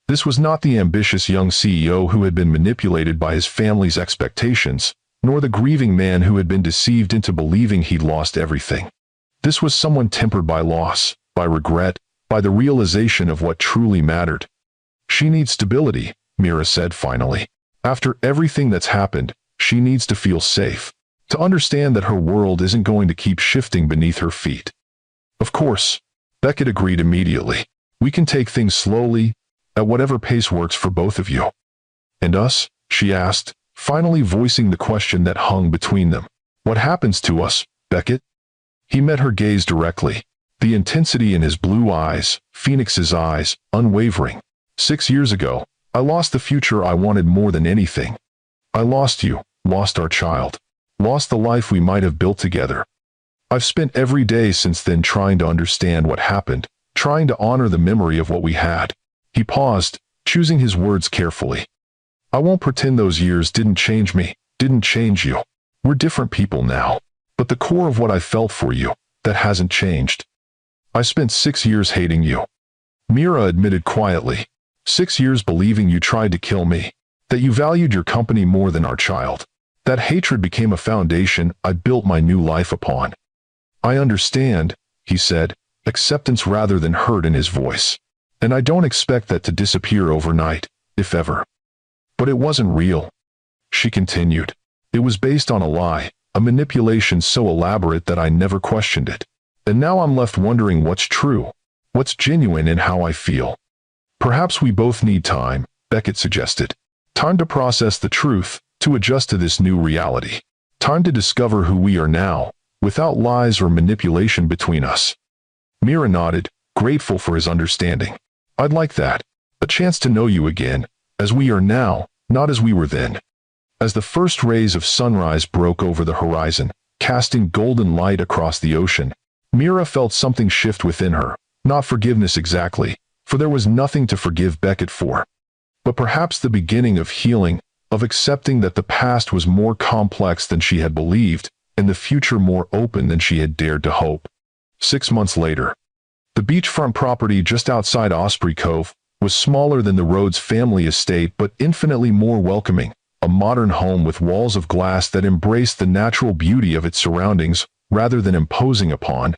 This was not the ambitious young CEO who had been manipulated by his family's expectations, nor the grieving man who had been deceived into believing he'd lost everything. This was someone tempered by loss, by regret, by the realization of what truly mattered. She needs stability, Mira said finally. After everything that's happened, she needs to feel safe, to understand that her world isn't going to keep shifting beneath her feet. Of course, Beckett agreed immediately. We can take things slowly, at whatever pace works for both of you. And us? She asked, finally voicing the question that hung between them. What happens to us, Beckett? He met her gaze directly, the intensity in his blue eyes, Phoenix's eyes, unwavering. 6 years ago, I lost the future I wanted more than anything. I lost you, lost our child, lost the life we might have built together. I've spent every day since then trying to understand what happened, trying to honor the memory of what we had. He paused, choosing his words carefully. I won't pretend those years didn't change me, didn't change you. We're different people now. But the core of what I felt for you, that hasn't changed. I spent 6 years hating you. Mira admitted quietly. 6 years believing you tried to kill me, that you valued your company more than our child. That hatred became a foundation I built my new life upon. I understand, he said, acceptance rather than hurt in his voice. And I don't expect that to disappear overnight, if ever. But it wasn't real. She continued. It was based on a lie, a manipulation so elaborate that I never questioned it. And now I'm left wondering what's true, what's genuine in how I feel. Perhaps we both need time, Beckett suggested. Time to process the truth, to adjust to this new reality. Time to discover who we are now, without lies or manipulation between us. Mira nodded, grateful for his understanding. I'd like that. A chance to know you again, as we are now, not as we were then. As the first rays of sunrise broke over the horizon, casting golden light across the ocean, Mira felt something shift within her, not forgiveness exactly, for there was nothing to forgive Beckett for. But perhaps the beginning of healing, of accepting that the past was more complex than she had believed, and the future more open than she had dared to hope. 6 months later, the beachfront property just outside Osprey Cove was smaller than the Rhodes family estate but infinitely more welcoming, a modern home with walls of glass that embraced the natural beauty of its surroundings rather than imposing upon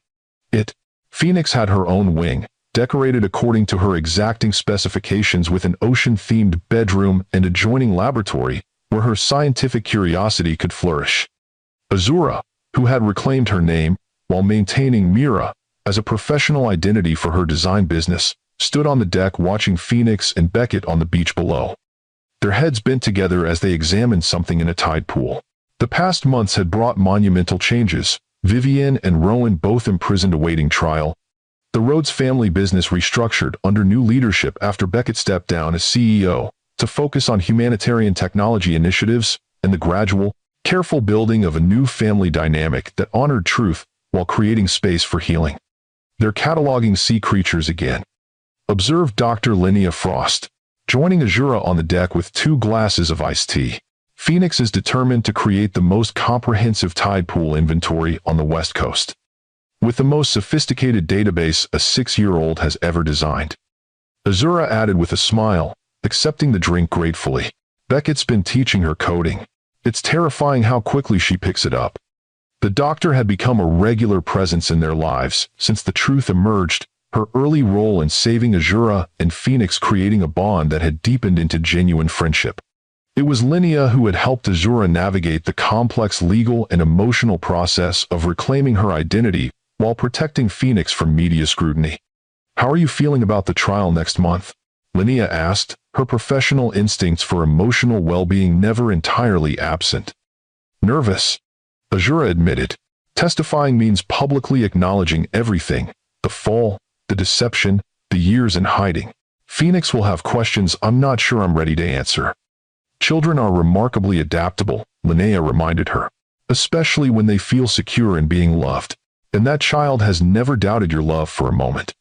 it. Phoenix had her own wing, decorated according to her exacting specifications with an ocean-themed bedroom and adjoining laboratory where her scientific curiosity could flourish. Azura, who had reclaimed her name, while maintaining Mira as a professional identity for her design business, stood on the deck watching Phoenix and Beckett on the beach below. Their heads bent together as they examined something in a tide pool. The past months had brought monumental changes, Vivian and Rowan both imprisoned awaiting trial, The Rhodes family business restructured under new leadership after Beckett stepped down as CEO to focus on humanitarian technology initiatives and the gradual, careful building of a new family dynamic that honored truth while creating space for healing. They're cataloging sea creatures again, observed Dr. Linnea Frost, joining Azura on the deck with 2 glasses of iced tea. Phoenix is determined to create the most comprehensive tide pool inventory on the West Coast, with the most sophisticated database a 6-year-old has ever designed. Azura added with a smile, accepting the drink gratefully. Beckett's been teaching her coding. It's terrifying how quickly she picks it up. The doctor had become a regular presence in their lives since the truth emerged, her early role in saving Azura and Phoenix creating a bond that had deepened into genuine friendship. It was Linnea who had helped Azura navigate the complex legal and emotional process of reclaiming her identity while protecting Phoenix from media scrutiny. "How are you feeling about the trial next month?" Linnea asked, her professional instincts for emotional well-being never entirely absent. "Nervous," Azura admitted. "Testifying means publicly acknowledging everything, the fall, the deception, the years in hiding. Phoenix will have questions I'm not sure I'm ready to answer." "Children are remarkably adaptable," Linnea reminded her, "especially when they feel secure in being loved. And that child has never doubted your love for a moment."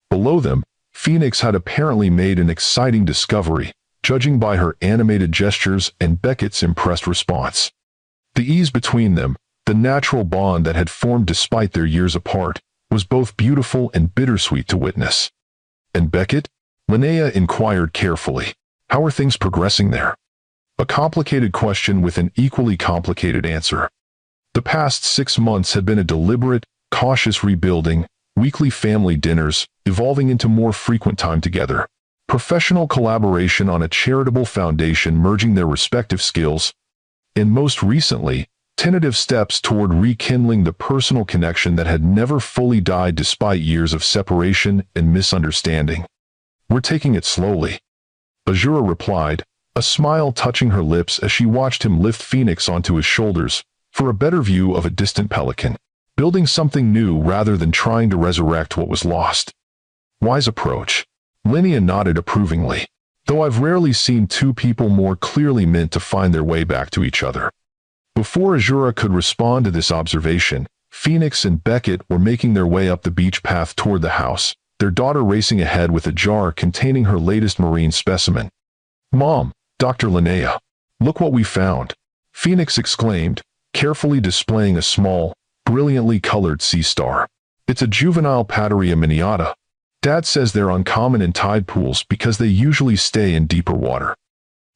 Below them, Phoenix had apparently made an exciting discovery, judging by her animated gestures and Beckett's impressed response. The ease between them, the natural bond that had formed despite their years apart, was both beautiful and bittersweet to witness. "And Beckett?" Linnea inquired carefully. "How are things progressing there?" A complicated question with an equally complicated answer. The past 6 months had been a deliberate, cautious rebuilding, weekly family dinners, evolving into more frequent time together, professional collaboration on a charitable foundation merging their respective skills, and most recently, tentative steps toward rekindling the personal connection that had never fully died despite years of separation and misunderstanding. "We're taking it slowly," Azura replied, a smile touching her lips as she watched him lift Phoenix onto his shoulders for a better view of a distant pelican, building something new rather than trying to resurrect what was lost. "Wise approach." Linnea nodded approvingly, though I've rarely seen 2 people more clearly meant to find their way back to each other. Before Azura could respond to this observation, Phoenix and Beckett were making their way up the beach path toward the house, their daughter racing ahead with a jar containing her latest marine specimen. "Mom, Dr. Linnea, look what we found," Phoenix exclaimed, carefully displaying a small, brilliantly colored sea star. "It's a juvenile Pateria miniata. Dad says they're uncommon in tide pools because they usually stay in deeper water."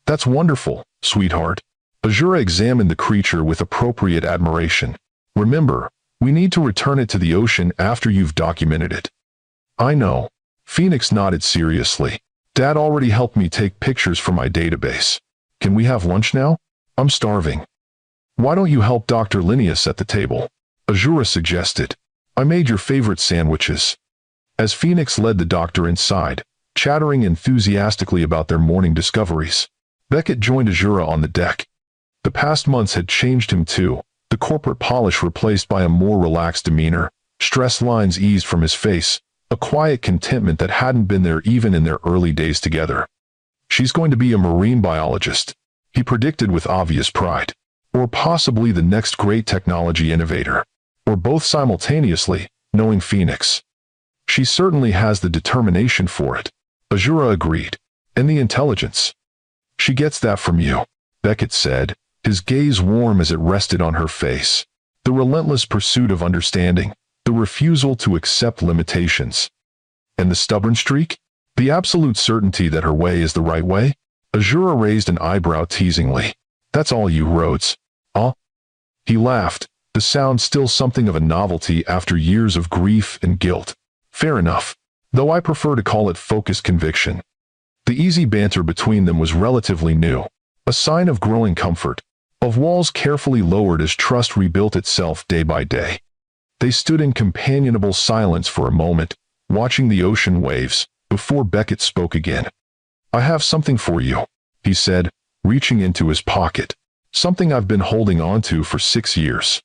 "That's wonderful, sweetheart." Azura examined the creature with appropriate admiration. "Remember, we need to return it to the ocean after you've documented it." "I know." Phoenix nodded seriously. "Dad already helped me take pictures for my database. Can we have lunch now? I'm starving." "Why don't you help Dr. Linnea set the table?" Azura suggested. "I made your favorite sandwiches." As Phoenix led the doctor inside, chattering enthusiastically about their morning discoveries, Beckett joined Azura on the deck. The past months had changed him too, the corporate polish replaced by a more relaxed demeanor, stress lines eased from his face, a quiet contentment that hadn't been there even in their early days together. "She's going to be a marine biologist," he predicted with obvious pride. "Or possibly the next great technology innovator. Or both simultaneously, knowing Phoenix. She certainly has the determination for it," Azura agreed. "And the intelligence." "She gets that from you," Beckett said, his gaze warm as it rested on her face. "The relentless pursuit of understanding, the refusal to accept limitations." "And the stubborn streak? The absolute certainty that her way is the right way?" Azura raised an eyebrow teasingly. "That's all you, Rhodes." "Huh?" He laughed, the sound still something of a novelty after years of grief and guilt. "Fair enough, though I prefer to call it focused conviction." The easy banter between them was relatively new, a sign of growing comfort, of walls carefully lowered as trust rebuilt itself day by day. They stood in companionable silence for a moment, watching the ocean waves, before Beckett spoke again. "I have something for you," he said, reaching into his pocket. "Something I've been holding on to for 6 years."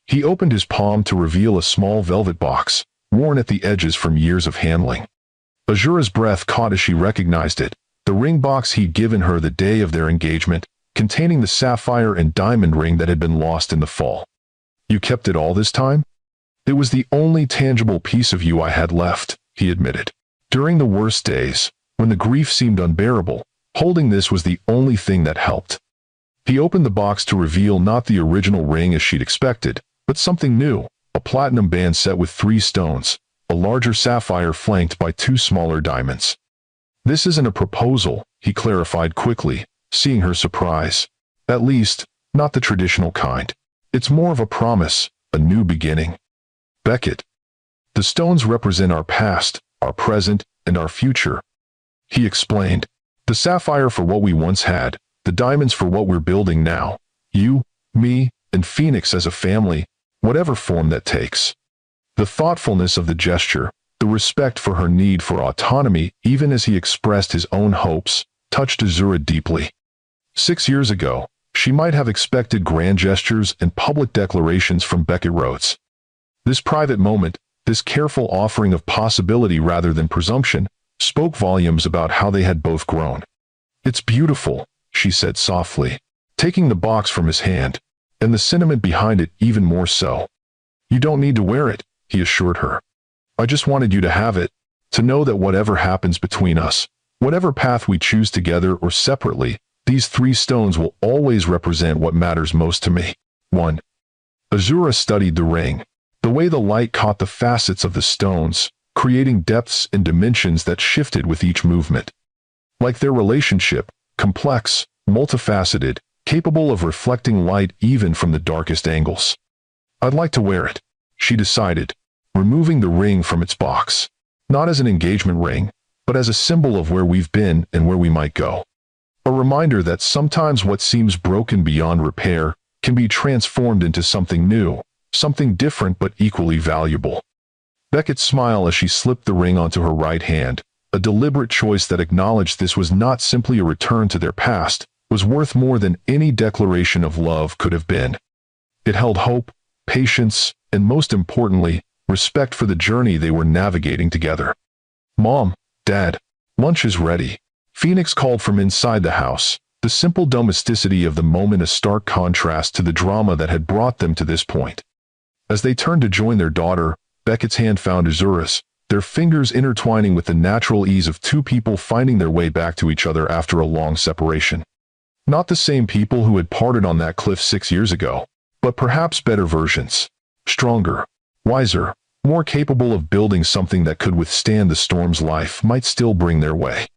He opened his palm to reveal a small velvet box, worn at the edges from years of handling. Azura's breath caught as she recognized it, the ring box he'd given her the day of their engagement, containing the sapphire and diamond ring that had been lost in the fall. "You kept it all this time?" "It was the only tangible piece of you I had left," he admitted. "During the worst days, when the grief seemed unbearable, holding this was the only thing that helped." He opened the box to reveal not the original ring as she'd expected, but something new, a platinum band set with 3 stones, a larger sapphire flanked by 2 smaller diamonds. "This isn't a proposal," he clarified quickly, seeing her surprise. "At least, not the traditional kind. It's more of a promise, a new beginning." "Beckett, the stones represent our past, our present, and our future," he explained. "The sapphire for what we once had, the diamonds for what we're building now. You, me, and Phoenix as a family, whatever form that takes." The thoughtfulness of the gesture, the respect for her need for autonomy even as he expressed his own hopes, touched Azura deeply. 6 years ago, she might have expected grand gestures and public declarations from Beckett Rhodes. This private moment, this careful offering of possibility rather than presumption, spoke volumes about how they had both grown. "It's beautiful," she said softly, taking the box from his hand, "and the sentiment behind it even more so." "You don't need to wear it," he assured her. "I just wanted you to have it, to know that whatever happens between us, whatever path we choose together or separately, these 3 stones will always represent what matters most to me." 1. Azura studied the ring, the way the light caught the facets of the stones, creating depths and dimensions that shifted with each movement. Like their relationship, complex, multifaceted, capable of reflecting light even from the darkest angles. "I'd like to wear it," she decided, removing the ring from its box. "Not as an engagement ring, but as a symbol of where we've been and where we might go. A reminder that sometimes what seems broken beyond repair can be transformed into something new, something different but equally valuable." Beckett smiled as she slipped the ring onto her right hand, a deliberate choice that acknowledged this was not simply a return to their past, was worth more than any declaration of love could have been. It held hope, patience, and most importantly, respect for the journey they were navigating together. "Mom, Dad, lunch is ready," Phoenix called from inside the house, the simple domesticity of the moment a stark contrast to the drama that had brought them to this point. As they turned to join their daughter, Beckett's hand found Azura's, their fingers intertwining with the natural ease of 2 people finding their way back to each other after a long separation. Not the same people who had parted on that cliff 6 years ago, but perhaps better versions. Stronger, wiser, more capable of building something that could withstand the storms life might still bring their way.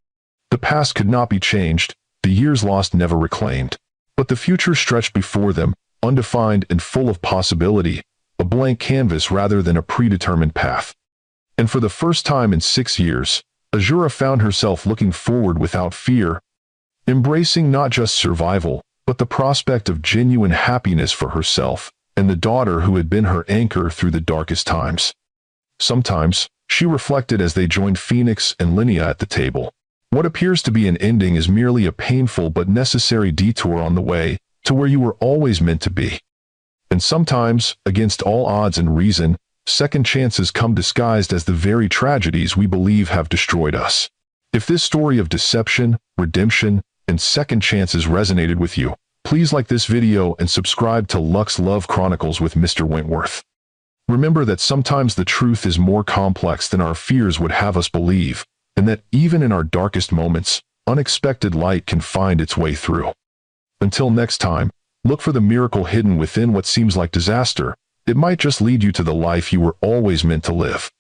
The past could not be changed, the years lost never reclaimed, but the future stretched before them, undefined and full of possibility, a blank canvas rather than a predetermined path. And for the first time in 6 years, Azura found herself looking forward without fear, embracing not just survival, but the prospect of genuine happiness for herself and the daughter who had been her anchor through the darkest times. Sometimes, she reflected as they joined Phoenix and Linnea at the table, what appears to be an ending is merely a painful but necessary detour on the way to where you were always meant to be. And sometimes, against all odds and reason, second chances come disguised as the very tragedies we believe have destroyed us. If this story of deception, redemption, and second chances resonated with you, please like this video and subscribe to Lux Love Chronicles with Mr. Wentworth. Remember that sometimes the truth is more complex than our fears would have us believe, and that even in our darkest moments, unexpected light can find its way through. Until next time, look for the miracle hidden within what seems like disaster. It might just lead you to the life you were always meant to live.